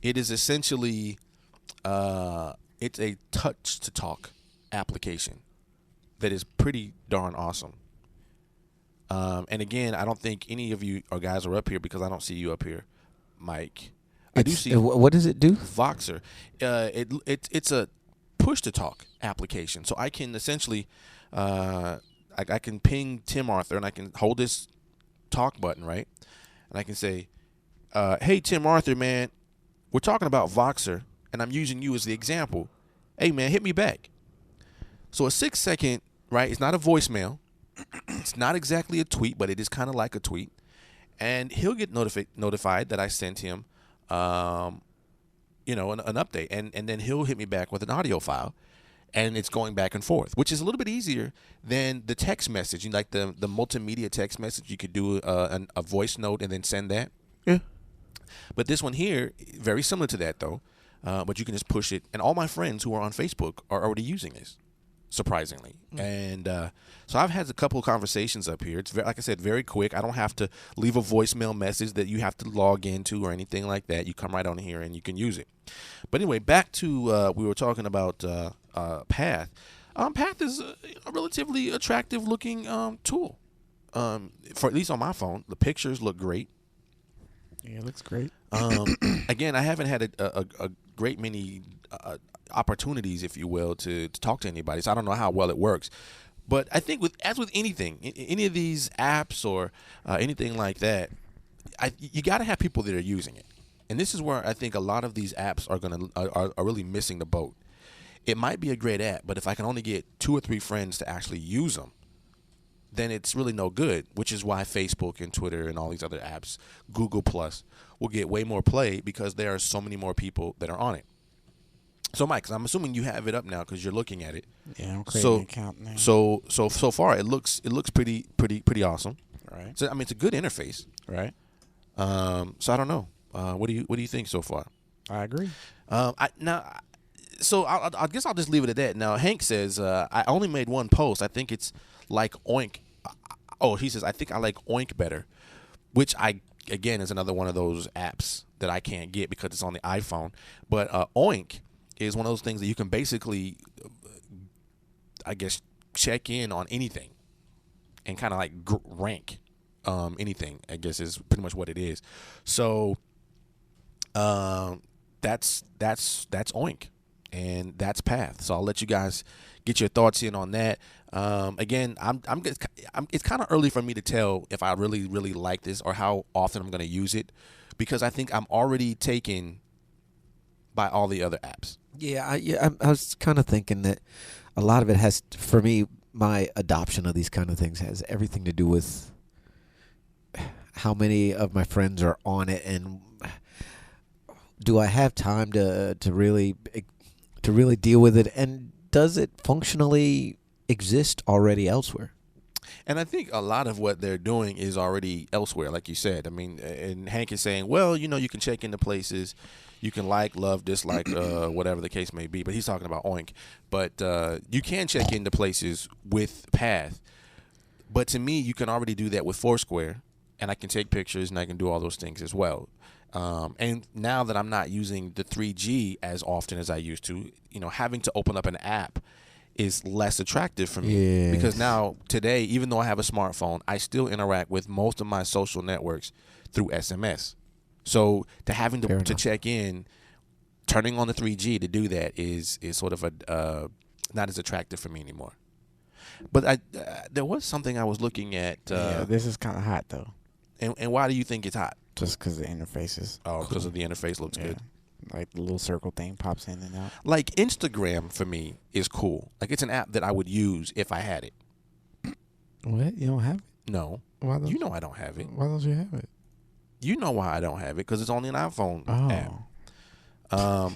[SPEAKER 1] it is essentially, it's a touch-to-talk application that is pretty darn awesome. And again, I don't think any of you or guys are up here, because I don't see you up here, Mike. I do see.
[SPEAKER 2] What does it do?
[SPEAKER 1] Voxer. It's a push-to-talk application. So I can essentially, I can ping Tim Arthur, and I can hold this talk button, right? And I can say, hey, Tim Arthur, man, we're talking about Voxer, and I'm using you as the example. Hey, man, hit me back. So a 6-second, right? It's not a voicemail. It's not exactly a tweet, but it is kind of like a tweet. And he'll get notified that I sent him, an update. And then he'll hit me back with an audio file. And it's going back and forth, which is a little bit easier than the text message. Like the multimedia text message, you could do a voice note and then send that.
[SPEAKER 2] Yeah.
[SPEAKER 1] But this one here, very similar to that, though. But you can just push it. And all my friends who are on Facebook are already using this. surprisingly. And so I've had a couple of conversations up here. It's like I said, very quick. I don't have to leave a voicemail message that you have to log into or anything like that. You come right on here and you can use it. But anyway, back to we were talking about Path. Path is a relatively attractive looking tool. For at least on my phone, the pictures look great.
[SPEAKER 3] Yeah, it looks great.
[SPEAKER 1] Again, I haven't had a great many opportunities, if you will, to talk to anybody, so I don't know how well it works. But I think as with anything, any of these apps or anything like that, you got to have people that are using it. And this is where I think a lot of these apps are really missing the boat. It might be a great app, but if I can only get 2 or 3 friends to actually use them, then it's really no good, which is why Facebook and Twitter and all these other apps, Google Plus, will get way more play because there are so many more people that are on it. So, Mike, I'm assuming you have it up now because you're looking at it.
[SPEAKER 3] Yeah, I'm creating an account now.
[SPEAKER 1] So far it looks pretty awesome.
[SPEAKER 3] Right.
[SPEAKER 1] So I mean, it's a good interface.
[SPEAKER 3] Right.
[SPEAKER 1] So I don't know. What do you think so far?
[SPEAKER 3] I agree.
[SPEAKER 1] So I guess I'll just leave it at that. Now Hank says I only made one post. I think it's like Oink. Oh, he says I think I like Oink better, which again is another one of those apps that I can't get because it's on the iPhone. But Oink is one of those things that you can basically, I guess, check in on anything and kind of like rank anything, I guess is pretty much what it is. So that's Oink, and that's Path. So I'll let you guys get your thoughts in on that. Again, it's kind of early for me to tell if I really like this or how often I'm going to use it, because I think I'm already taken by all the other apps.
[SPEAKER 2] Yeah, I was kind of thinking that a lot of it has, for me, my adoption of these kind of things has everything to do with how many of my friends are on it, and do I have time to really deal with it, and does it functionally exist already elsewhere?
[SPEAKER 1] And I think a lot of what they're doing is already elsewhere, like you said. I mean, and Hank is saying, well, you can check into places, you can like, love, dislike, whatever the case may be. But he's talking about Oink. But you can check into places with Path. But to me, you can already do that with Foursquare, and I can take pictures and I can do all those things as well. And now that I'm not using the 3G as often as I used to, having to open up an app is less attractive for me.
[SPEAKER 2] Yes.
[SPEAKER 1] Because now today, even though I have a smartphone, I still interact with most of my social networks through SMS. So to having to check in, turning on the 3G to do that is sort of not as attractive for me anymore. But there was something I was looking at.
[SPEAKER 3] Yeah, this is kind of hot though.
[SPEAKER 1] And why do you think it's hot?
[SPEAKER 3] Just because the interfaces.
[SPEAKER 1] Oh, because of the interface looks good.
[SPEAKER 3] Like the little circle thing pops in and out.
[SPEAKER 1] Like Instagram for me is cool. Like it's an app that I would use if I had it.
[SPEAKER 3] What? You don't have it?
[SPEAKER 1] No.
[SPEAKER 3] Why don't
[SPEAKER 1] you know I don't have it.
[SPEAKER 3] Why don't you have it?
[SPEAKER 1] You know why I don't have it, because it's only an iPhone app.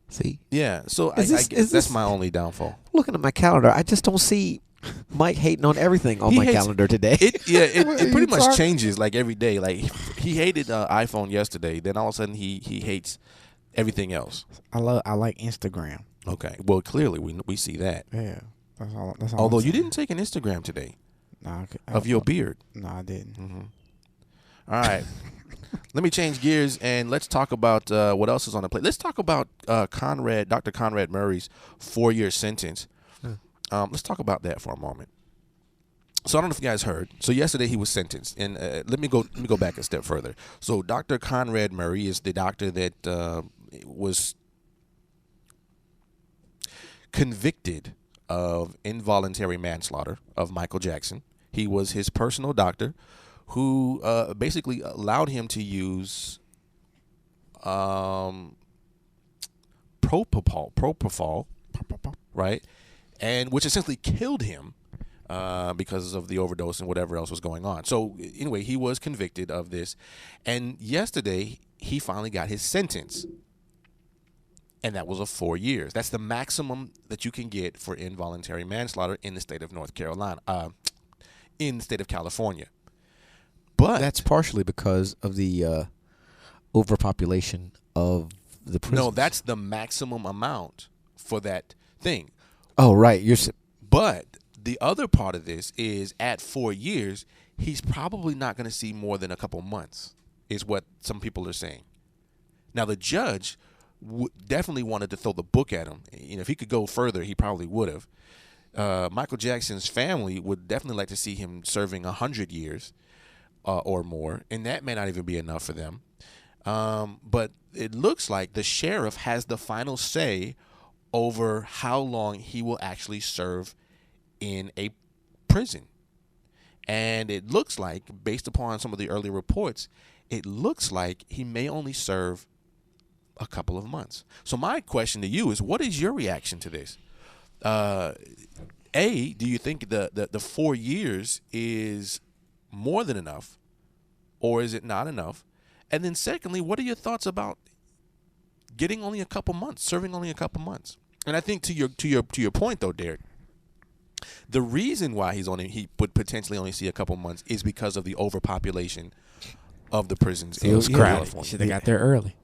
[SPEAKER 2] See?
[SPEAKER 1] Yeah. So I guess that's my only downfall.
[SPEAKER 2] Looking at my calendar, I just don't see Mike hating on everything on my calendar today.
[SPEAKER 1] It pretty much changes like every day. Like he hated iPhone yesterday, then all of a sudden he hates everything else.
[SPEAKER 3] I like Instagram.
[SPEAKER 1] Okay. Well, clearly we see that.
[SPEAKER 3] Yeah. That's all.
[SPEAKER 1] Although you didn't take an Instagram today.
[SPEAKER 3] No,
[SPEAKER 1] of your beard.
[SPEAKER 3] No, I didn't.
[SPEAKER 1] Mm-hmm. All right. Let me change gears and let's talk about what else is on the plate. Let's talk about Dr. Conrad Murray's 4-year sentence. Let's talk about that for a moment. So I don't know if you guys heard. So yesterday he was sentenced, and let me go back a step further. So Dr. Conrad Murray is the doctor that was convicted of involuntary manslaughter of Michael Jackson. He was his personal doctor, who basically allowed him to use propofol, right, and which essentially killed him because of the overdose and whatever else was going on. So anyway, he was convicted of this, and yesterday he finally got his sentence, and that was of 4 years. That's the maximum that you can get for involuntary manslaughter in the state of North Carolina, in the state of California. But
[SPEAKER 2] that's partially because of the overpopulation of the prisons.
[SPEAKER 1] No, that's the maximum amount for that thing.
[SPEAKER 2] Oh, right.
[SPEAKER 1] But the other part of this is at 4 years, he's probably not going to see more than a couple months, is what some people are saying. Now, the judge definitely wanted to throw the book at him. If he could go further, he probably would have. Michael Jackson's family would definitely like to see him serving 100 years or more, and that may not even be enough for them. But it looks like the sheriff has the final say over how long he will actually serve in a prison. And it looks like, based upon some of the early reports, it looks like he may only serve a couple of months. So my question to you is, what is your reaction to this? A, do you think the 4 years is more than enough, or is it not enough? And then secondly, what are your thoughts about getting only a couple months, serving only a couple months? And I think to your point though, Derek, the reason why he would potentially only see a couple months is because of the overpopulation of the prisons in California.
[SPEAKER 3] Should have got there early.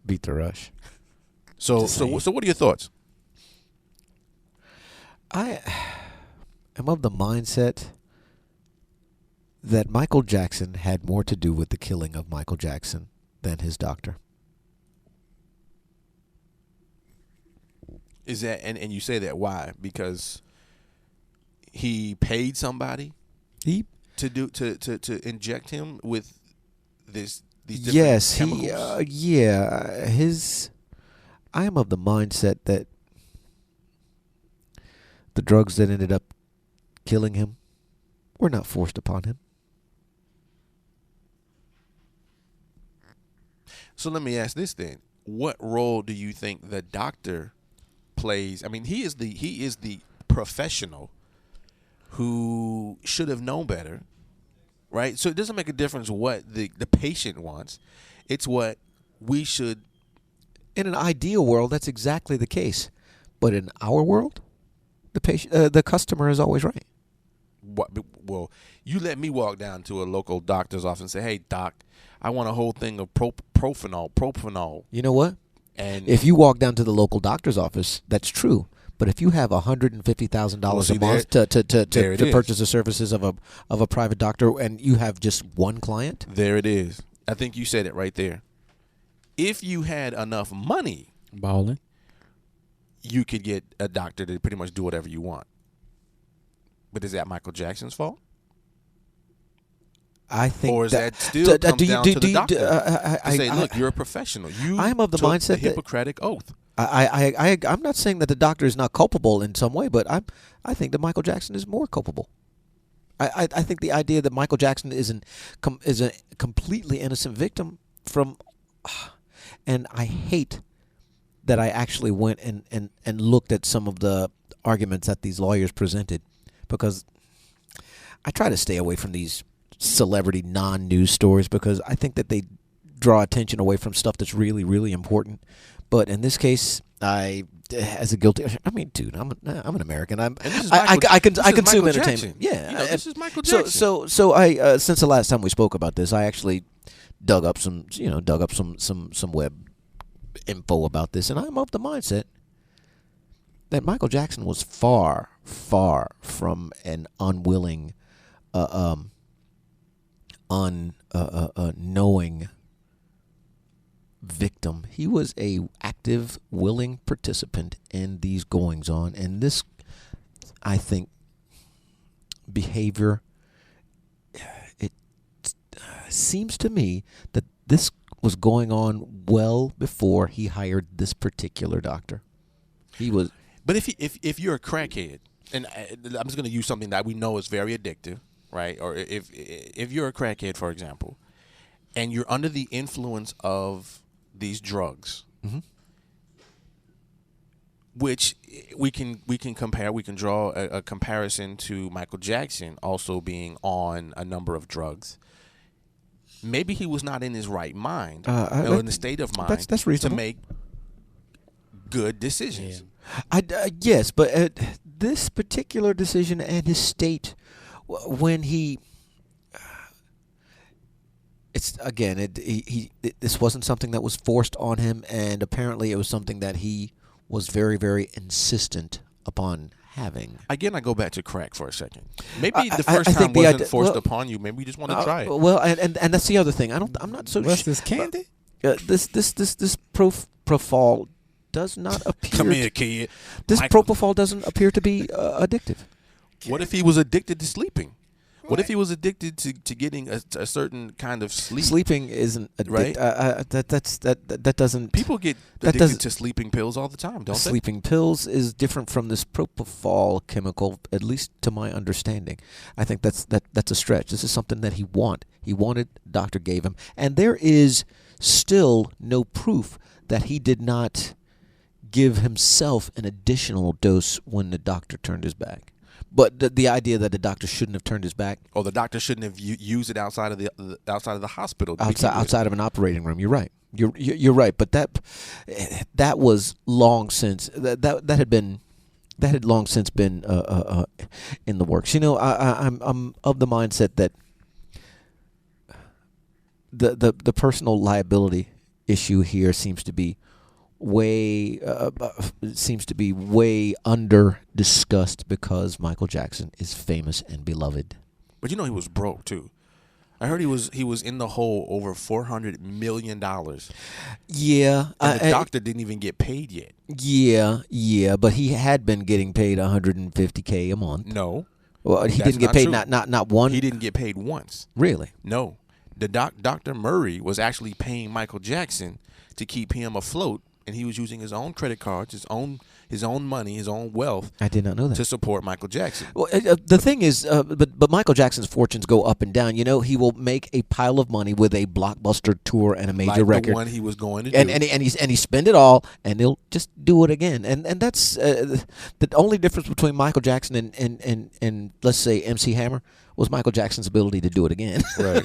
[SPEAKER 2] Beat the rush.
[SPEAKER 1] So what are your thoughts?
[SPEAKER 2] I am of the mindset that Michael Jackson had more to do with the killing of Michael Jackson than his doctor.
[SPEAKER 1] Is that and you say that why? Because he paid somebody to inject him with these different chemicals? I am of the mindset that
[SPEAKER 2] the drugs that ended up killing him were not forced upon him.
[SPEAKER 1] So let me ask this then: what role do you think the doctor plays? I mean, he is the professional who should have known better, right? So it doesn't make a difference what the patient wants; it's what we should.
[SPEAKER 2] In an ideal world, that's exactly the case, but in our world, the customer is always right.
[SPEAKER 1] Well, you let me walk down to a local doctor's office and say, "Hey, doc, I want a whole thing of propofol."
[SPEAKER 2] You know what?
[SPEAKER 1] And
[SPEAKER 2] if you walk down to the local doctor's office, that's true. But if you have $150,000 a month to purchase the services of a private doctor, and you have just one client,
[SPEAKER 1] there it is. I think you said it right there. If you had enough money,
[SPEAKER 3] balling,
[SPEAKER 1] you could get a doctor to pretty much do whatever you want. But is that Michael Jackson's fault?
[SPEAKER 2] I think,
[SPEAKER 1] or is that still comes down to the doctor to say, look, you're a professional.
[SPEAKER 2] I'm of the mindset
[SPEAKER 1] the Hippocratic oath.
[SPEAKER 2] I'm not saying that the doctor is not culpable in some way, but I think that Michael Jackson is more culpable. I think the idea that Michael Jackson is a completely innocent victim from, and I hate that I actually went and looked at some of the arguments that these lawyers presented, because I try to stay away from these celebrity non-news stories because I think that they draw attention away from stuff that's really, really important. But in this case, as a guilty, I mean, dude, I'm an American. I consume entertainment. Yeah,
[SPEAKER 1] this is Michael Jackson.
[SPEAKER 2] So I since the last time we spoke about this, I actually dug up some web info about this, and I'm of the mindset that Michael Jackson was far, far from an unwilling, knowing victim. He was a active, willing participant in these goings on, and this, I think, behavior, it seems to me that this was going on well before he hired this particular doctor. He was.
[SPEAKER 1] But if you're a crackhead, and I'm just going to use something that we know is very addictive, right? Or if you're a crackhead, for example, and you're under the influence of these drugs,
[SPEAKER 2] mm-hmm.
[SPEAKER 1] which we can compare. We can draw a comparison to Michael Jackson also being on a number of drugs. Maybe he was not in his right mind, or in the state of mind
[SPEAKER 2] that's reasonable
[SPEAKER 1] to make good decisions.
[SPEAKER 2] Yeah. Yes, but this particular decision and his state, when he, it's again, this wasn't something that was forced on him, and apparently it was something that he was very, very insistent upon having.
[SPEAKER 1] Again, I go back to crack for a second. Maybe the first time wasn't forced upon you. Maybe you just want to try it.
[SPEAKER 2] Well, and that's the other thing. I'm not so.
[SPEAKER 3] What's this candy?
[SPEAKER 2] This propofol does not appear.
[SPEAKER 1] Come here, kid.
[SPEAKER 2] This propofol doesn't appear to be addictive.
[SPEAKER 1] What if he was addicted to sleeping? What if he was addicted to getting a certain kind of sleep?
[SPEAKER 2] Sleeping isn't
[SPEAKER 1] right.
[SPEAKER 2] That doesn't.
[SPEAKER 1] People get addicted to sleeping pills all the time, don't they?
[SPEAKER 2] Sleeping pills is different from this propofol chemical, at least to my understanding. I think that's a stretch. This is something that he wanted. Doctor gave him, and there is still no proof that he did not give himself an additional dose when the doctor turned his back. But the idea that the doctor shouldn't have turned his back,
[SPEAKER 1] or the doctor shouldn't have used it outside of the hospital,
[SPEAKER 2] outside of an operating room. You're right. You're right. But that was long since that had long since been in the works. I'm of the mindset that the personal liability issue here seems to be way under discussed because Michael Jackson is famous and beloved.
[SPEAKER 1] But he was broke too. I heard he was in the hole over $400 million.
[SPEAKER 2] Yeah,
[SPEAKER 1] and the doctor didn't even get paid yet.
[SPEAKER 2] Yeah, but he had been getting paid $150K a month.
[SPEAKER 1] No,
[SPEAKER 2] well, he didn't get paid. Not one.
[SPEAKER 1] He didn't get paid once.
[SPEAKER 2] Really?
[SPEAKER 1] No, the Dr. Murray was actually paying Michael Jackson to keep him afloat. And he was using his own credit cards, his own money, his own wealth.
[SPEAKER 2] I did not know that.
[SPEAKER 1] To support Michael Jackson.
[SPEAKER 2] Well, the thing is, but Michael Jackson's fortunes go up and down. He will make a pile of money with a blockbuster tour and a major record.
[SPEAKER 1] The one he was going to do.
[SPEAKER 2] And he spend it all, and he'll just do it again. And that's the only difference between Michael Jackson and let's say MC Hammer was Michael Jackson's ability to do it again.
[SPEAKER 1] Right.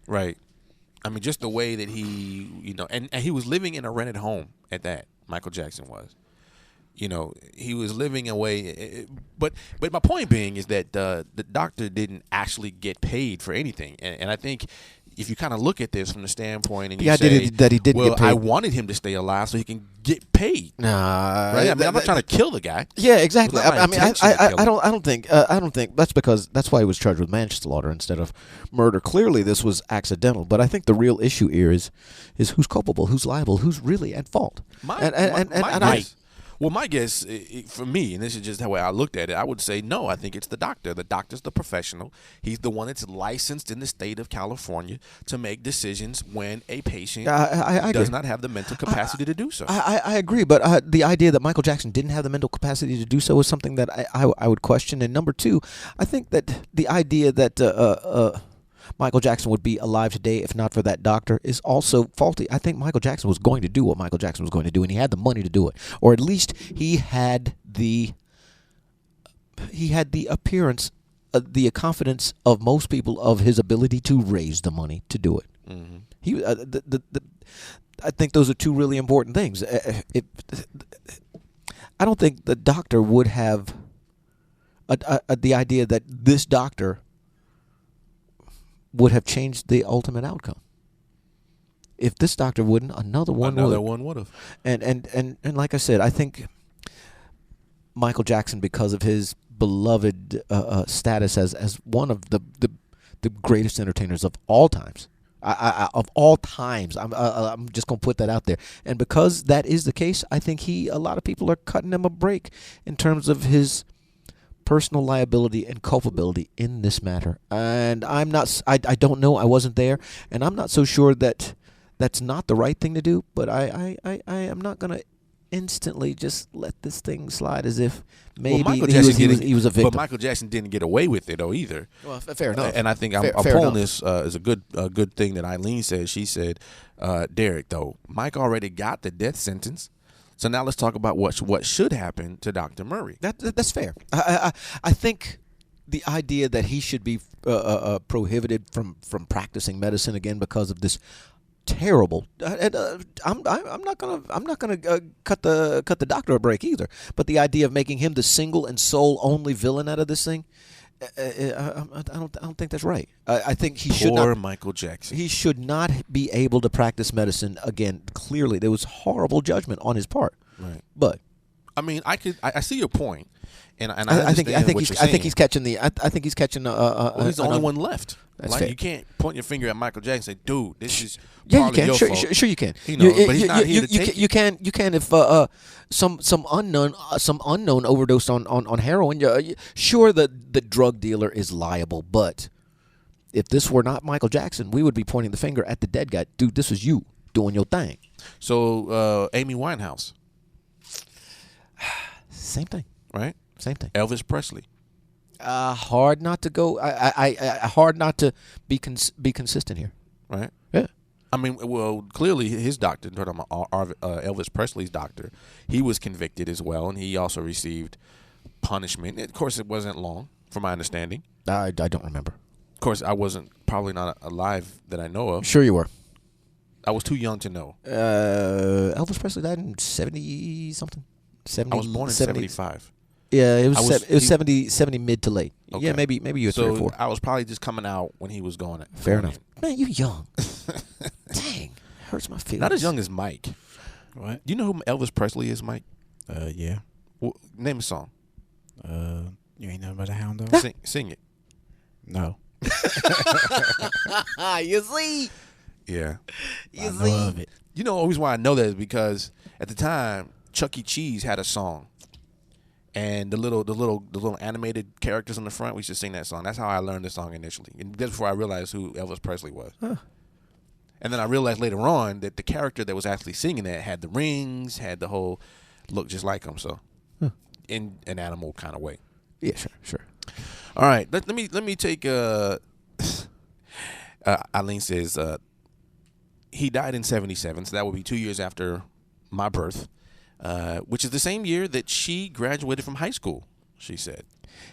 [SPEAKER 1] Right. I mean, just the way that he, and he was living in a rented home at that. Michael Jackson was, he was living away. But my point being is that the doctor didn't actually get paid for anything, and I think if you kind of look at this from the standpoint and you say
[SPEAKER 2] that he didn't get paid.
[SPEAKER 1] I wanted him to stay alive so he can get paid.
[SPEAKER 2] Nah,
[SPEAKER 1] right? I mean, I'm not trying to kill the guy.
[SPEAKER 2] Yeah, exactly. I don't think that's because that's why he was charged with manslaughter instead of murder. Clearly, this was accidental. But I think the real issue here is who's culpable, who's liable, who's really at fault.
[SPEAKER 1] My guess, for me, and this is just the way I looked at it, I would say no. I think it's the doctor. The doctor's the professional. He's the one that's licensed in the state of California to make decisions when a patient does not have the mental capacity to do so.
[SPEAKER 2] I agree, but the idea that Michael Jackson didn't have the mental capacity to do so is something that I would question. And number two, I think that the idea that Michael Jackson would be alive today if not for that doctor is also faulty. I think Michael Jackson was going to do what Michael Jackson was going to do, and he had the money to do it, or at least he had the appearance, the confidence of most people of his ability to raise the money to do it. Mm-hmm. I think those are two really important things. I don't think the doctor would have the idea that this doctor would have changed the ultimate outcome. If this doctor wouldn't, another one would have. And like I said, I think Michael Jackson, because of his beloved status as one of the greatest entertainers of all times, I'm just gonna put that out there. And because that is the case, I think a lot of people are cutting him a break in terms of his personal liability and culpability in this matter. And I don't know, I wasn't there, and I'm not so sure that that's not the right thing to do, but I am not going to instantly just let this thing slide as if maybe he was a victim.
[SPEAKER 1] But Michael Jackson didn't get away with it, though, either.
[SPEAKER 2] Well, fair enough.
[SPEAKER 1] And I think I'm pulling this as a good thing that Eileen said. She said, Derek, though, Mike already got the death sentence. So now let's talk about what should happen to Dr. Murray.
[SPEAKER 2] That's fair. I think the idea that he should be prohibited from practicing medicine again because of this terrible. I'm not gonna cut the doctor a break either. But the idea of making him the single and sole only villain out of this thing I don't think that's right. I think he should
[SPEAKER 1] Poor
[SPEAKER 2] not.
[SPEAKER 1] Michael Jackson.
[SPEAKER 2] He should not be able to practice medicine again. Clearly, there was horrible judgment on his part.
[SPEAKER 1] Right.
[SPEAKER 2] But
[SPEAKER 1] I mean, I see your point, and I
[SPEAKER 2] think
[SPEAKER 1] understand what you're saying.
[SPEAKER 2] I think he's catching the. I think he's catching.
[SPEAKER 1] Well, he's the only one left.
[SPEAKER 2] That's
[SPEAKER 1] Like
[SPEAKER 2] fair.
[SPEAKER 1] you can't point your finger at Michael Jackson and say, "Dude, this is
[SPEAKER 2] Yeah, you
[SPEAKER 1] partly
[SPEAKER 2] can.
[SPEAKER 1] your
[SPEAKER 2] Sure,
[SPEAKER 1] fault."
[SPEAKER 2] sure, you can.
[SPEAKER 1] He knows, but he's not here to take it.
[SPEAKER 2] You can if some unknown overdosed on heroin. Sure, the drug dealer is liable, but if this were not Michael Jackson, we would be pointing the finger at the dead guy. Dude, this was you doing your thing.
[SPEAKER 1] So Amy Winehouse,
[SPEAKER 2] Same thing.
[SPEAKER 1] right?
[SPEAKER 2] Same thing.
[SPEAKER 1] Elvis Presley.
[SPEAKER 2] Hard not to go. Hard not to be consistent here.
[SPEAKER 1] Right?
[SPEAKER 2] Yeah.
[SPEAKER 1] I mean, well, clearly his doctor, Elvis Presley's doctor, he was convicted as well, and he also received punishment. Of course, it wasn't long, from my understanding.
[SPEAKER 2] I don't remember.
[SPEAKER 1] Of course, I wasn't probably not alive that I know of.
[SPEAKER 2] Sure, you were.
[SPEAKER 1] I was too young to know.
[SPEAKER 2] Elvis Presley died in 70 something. 70.
[SPEAKER 1] I was born in 75.
[SPEAKER 2] Yeah, it was.
[SPEAKER 1] I was-
[SPEAKER 2] 70 mid to late.
[SPEAKER 1] Okay.
[SPEAKER 2] Yeah, maybe you were 3 or 4.
[SPEAKER 1] I was probably just coming out when he was going.
[SPEAKER 2] Fair
[SPEAKER 1] going
[SPEAKER 2] enough. Man, you young. Dang, hurts my
[SPEAKER 1] in.
[SPEAKER 2] feelings.
[SPEAKER 1] Not as young as Mike.
[SPEAKER 3] What?
[SPEAKER 1] Do you know who Elvis Presley is, Mike?
[SPEAKER 3] Yeah.
[SPEAKER 1] Name a song.
[SPEAKER 3] You ain't nothing but a hound dog.
[SPEAKER 1] Sing it.
[SPEAKER 3] No.
[SPEAKER 2] You see,
[SPEAKER 1] Yeah.
[SPEAKER 3] I know of it.
[SPEAKER 1] You know, always why I know that is because at the time, Chuck E. Cheese had a song, and the little animated characters on the front, we used to sing that song. That's how I learned the song initially, and that's before I realized who Elvis Presley was.
[SPEAKER 2] Huh.
[SPEAKER 1] And then I realized later on that the character that was actually singing that had the rings, had the whole look just like him. So, in an animal kind of way.
[SPEAKER 2] Yeah, sure.
[SPEAKER 1] All right, let me take. Eileen says he died in 77, so that would be 2 years after my birth, which is the same year that she graduated from high school. She said,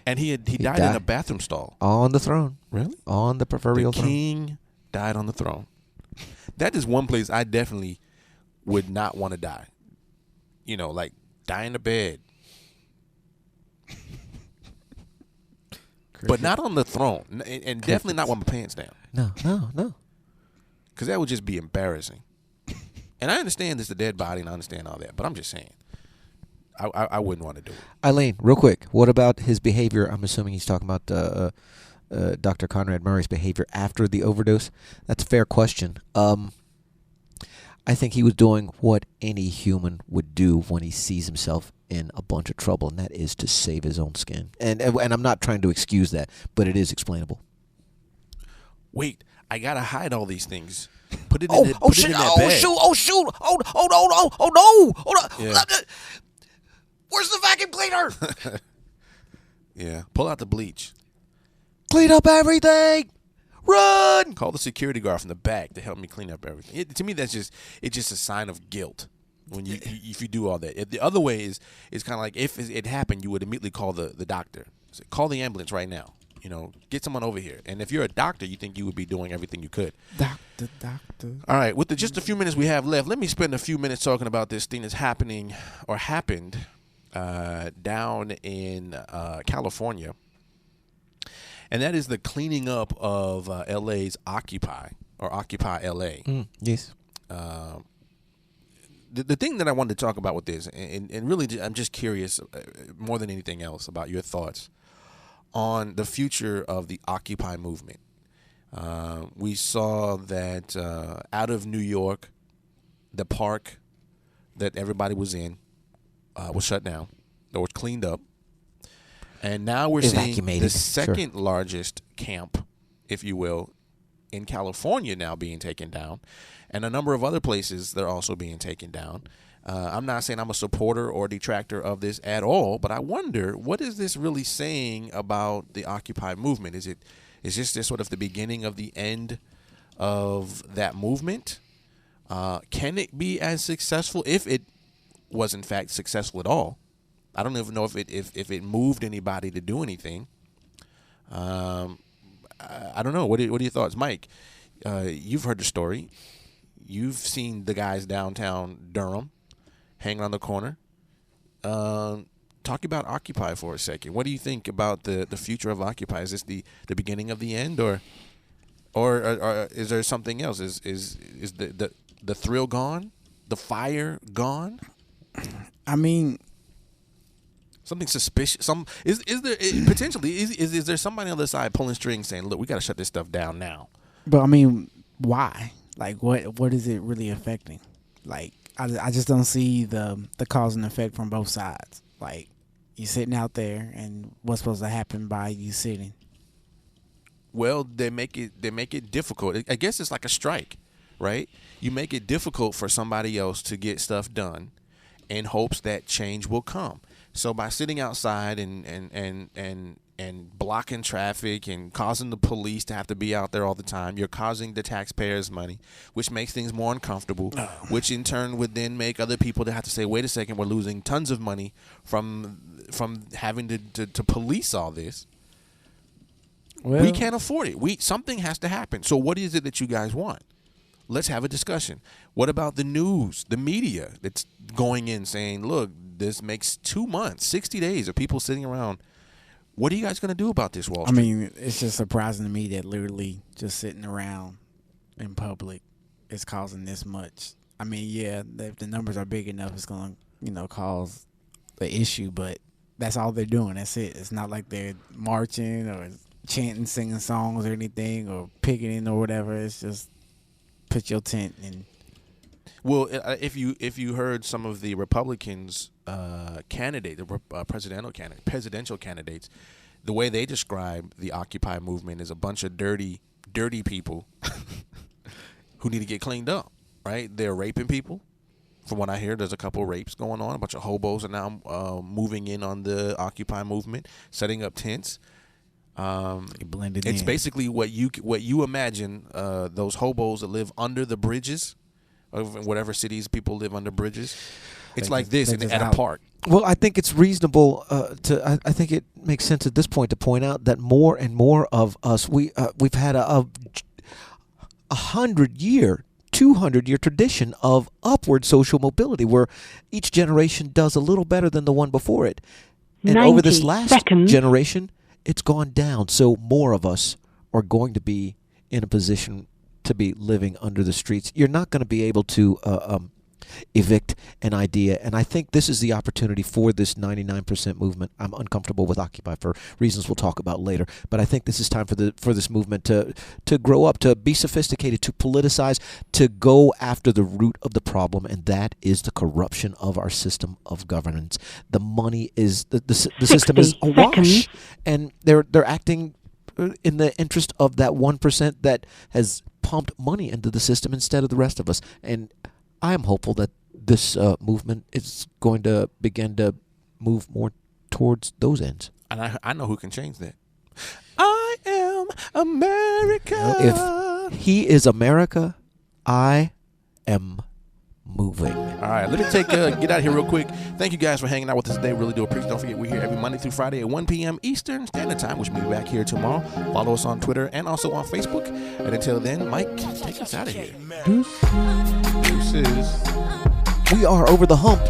[SPEAKER 1] and he died in a bathroom stall
[SPEAKER 2] On the throne.
[SPEAKER 1] Really?
[SPEAKER 2] On the proverbial
[SPEAKER 1] The
[SPEAKER 2] throne.
[SPEAKER 1] king died on the throne. That is one place I definitely would not want to die. You know, like die in the bed. But not on the throne. And definitely not with my pants down.
[SPEAKER 2] No.
[SPEAKER 1] Because that would just be embarrassing. And I understand it's a dead body and I understand all that. But I'm just saying. I wouldn't want to do it.
[SPEAKER 2] Eileen, real quick, what about his behavior? I'm assuming he's talking about Dr. Conrad Murray's behavior after the overdose. That's a fair question. I think he was doing what any human would do when he sees himself in a bunch of trouble, and that is to save his own skin. And I'm not trying to excuse that, but it is explainable.
[SPEAKER 1] Wait, I got to hide all these things. Put it in,
[SPEAKER 2] Oh
[SPEAKER 1] the, put
[SPEAKER 2] shit!
[SPEAKER 1] it in that
[SPEAKER 2] Oh
[SPEAKER 1] bag.
[SPEAKER 2] shoot! Oh shoot! Oh no! Hold on!
[SPEAKER 1] Yeah.
[SPEAKER 2] Where's the vacuum cleaner?
[SPEAKER 1] Yeah. Pull out the bleach.
[SPEAKER 2] Clean up everything! Run!
[SPEAKER 1] Call the security guard from the back to help me clean up everything. To me, it's just a sign of guilt when if you do all that. The other way is kind of like if it happened, you would immediately call the doctor. Say, call the ambulance right now. You know, get someone over here. And if you're a doctor, you think you would be doing everything you could.
[SPEAKER 3] Doctor.
[SPEAKER 1] All right, with just a few minutes we have left, let me spend a few minutes talking about this thing that's happening or happened down in California. And that is the cleaning up of L.A.'s Occupy or Occupy L.A.
[SPEAKER 2] Yes.
[SPEAKER 1] The thing that I wanted to talk about with this, and really I'm just curious more than anything else about your thoughts on the future of the Occupy movement. We saw that out of New York, the park that everybody was in was shut down or was cleaned up. And now we're seeing the second largest camp, if you will, in California now being taken down, and a number of other places that are also being taken down. I'm not saying I'm a supporter or detractor of this at all, but I wonder, what is this really saying about the Occupy movement? Is this sort of the beginning of the end of that movement? Can it be as successful if it was in fact successful at all? I don't even know if it moved anybody to do anything. I don't know. What are your thoughts, Mike? You've heard the story. You've seen the guys downtown Durham hanging on the corner. Talk talk about Occupy for a second. What do you think about the future of Occupy? Is this the beginning of the end, or is there something else? Is the thrill gone? The fire gone?
[SPEAKER 3] I mean,
[SPEAKER 1] something suspicious. Is there potentially is there somebody on the other side pulling strings saying, "Look, we got to shut this stuff down now"?
[SPEAKER 3] But I mean, why? Like, what is it really affecting? Like, I just don't see the cause and effect from both sides. Like, you're sitting out there, and what's supposed to happen by you sitting?
[SPEAKER 1] Well, they make it difficult. I guess it's like a strike, right? You make it difficult for somebody else to get stuff done in hopes that change will come. So by sitting outside and blocking traffic and causing the police to have to be out there all the time, you're causing the taxpayers money, which makes things more uncomfortable, which in turn would then make other people to have to say, wait a second, we're losing tons of money from having to police all this. Well, we can't afford it. Something has to happen. So what is it that you guys want? Let's have a discussion. What about the news, the media that's going in saying, look, this makes 2 months, 60 days of people sitting around. What are you guys going to do about this, Wall Street?
[SPEAKER 3] I mean, it's just surprising to me that literally just sitting around in public is causing this much. I mean, yeah, if the numbers are big enough, it's going to, cause the issue, but that's all they're doing. That's it. It's not like they're marching or chanting, singing songs or anything or picketing or whatever. It's just put your tent in.
[SPEAKER 1] Well, if you heard some of the Republicans' presidential candidates, the way they describe the Occupy movement is a bunch of dirty people who need to get cleaned up. Right? They're raping people. From what I hear, there's a couple of rapes going on. A bunch of hobos are now moving in on the Occupy movement, setting up tents. It's basically what you imagine those hobos that live under the bridges of whatever cities people live under bridges. It's like this at a park.
[SPEAKER 2] Well, I think it's reasonable I think it makes sense at this point to point out that more and more of us we've had a 100-year, 200-year tradition of upward social mobility where each generation does a little better than the one before it. And over this last generation, it's gone down. So more of us are going to be in a position to be living under the streets. You're not going to be able to evict an idea. And I think this is the opportunity for this 99% movement. I'm uncomfortable with Occupy for reasons we'll talk about later. But I think this is time for this movement to grow up, to be sophisticated, to politicize, to go after the root of the problem, and that is the corruption of our system of governance. The money is the system is awash, and they're acting in the interest of that 1% that has pumped money into the system instead of the rest of us. And I am hopeful that this movement is going to begin to move more towards those ends.
[SPEAKER 1] And I know who can change that. I am America.
[SPEAKER 2] If he is America, I am moving.
[SPEAKER 1] All right, let me get out of here real quick. Thank you guys for hanging out with us today. Really do appreciate it. Don't forget, we're here every Monday through Friday at 1 p.m. Eastern Standard Time, which we'll be back here tomorrow. Follow us on Twitter and also on Facebook. And until then, Mike, take us out of here. Deuces.
[SPEAKER 2] We are over the hump.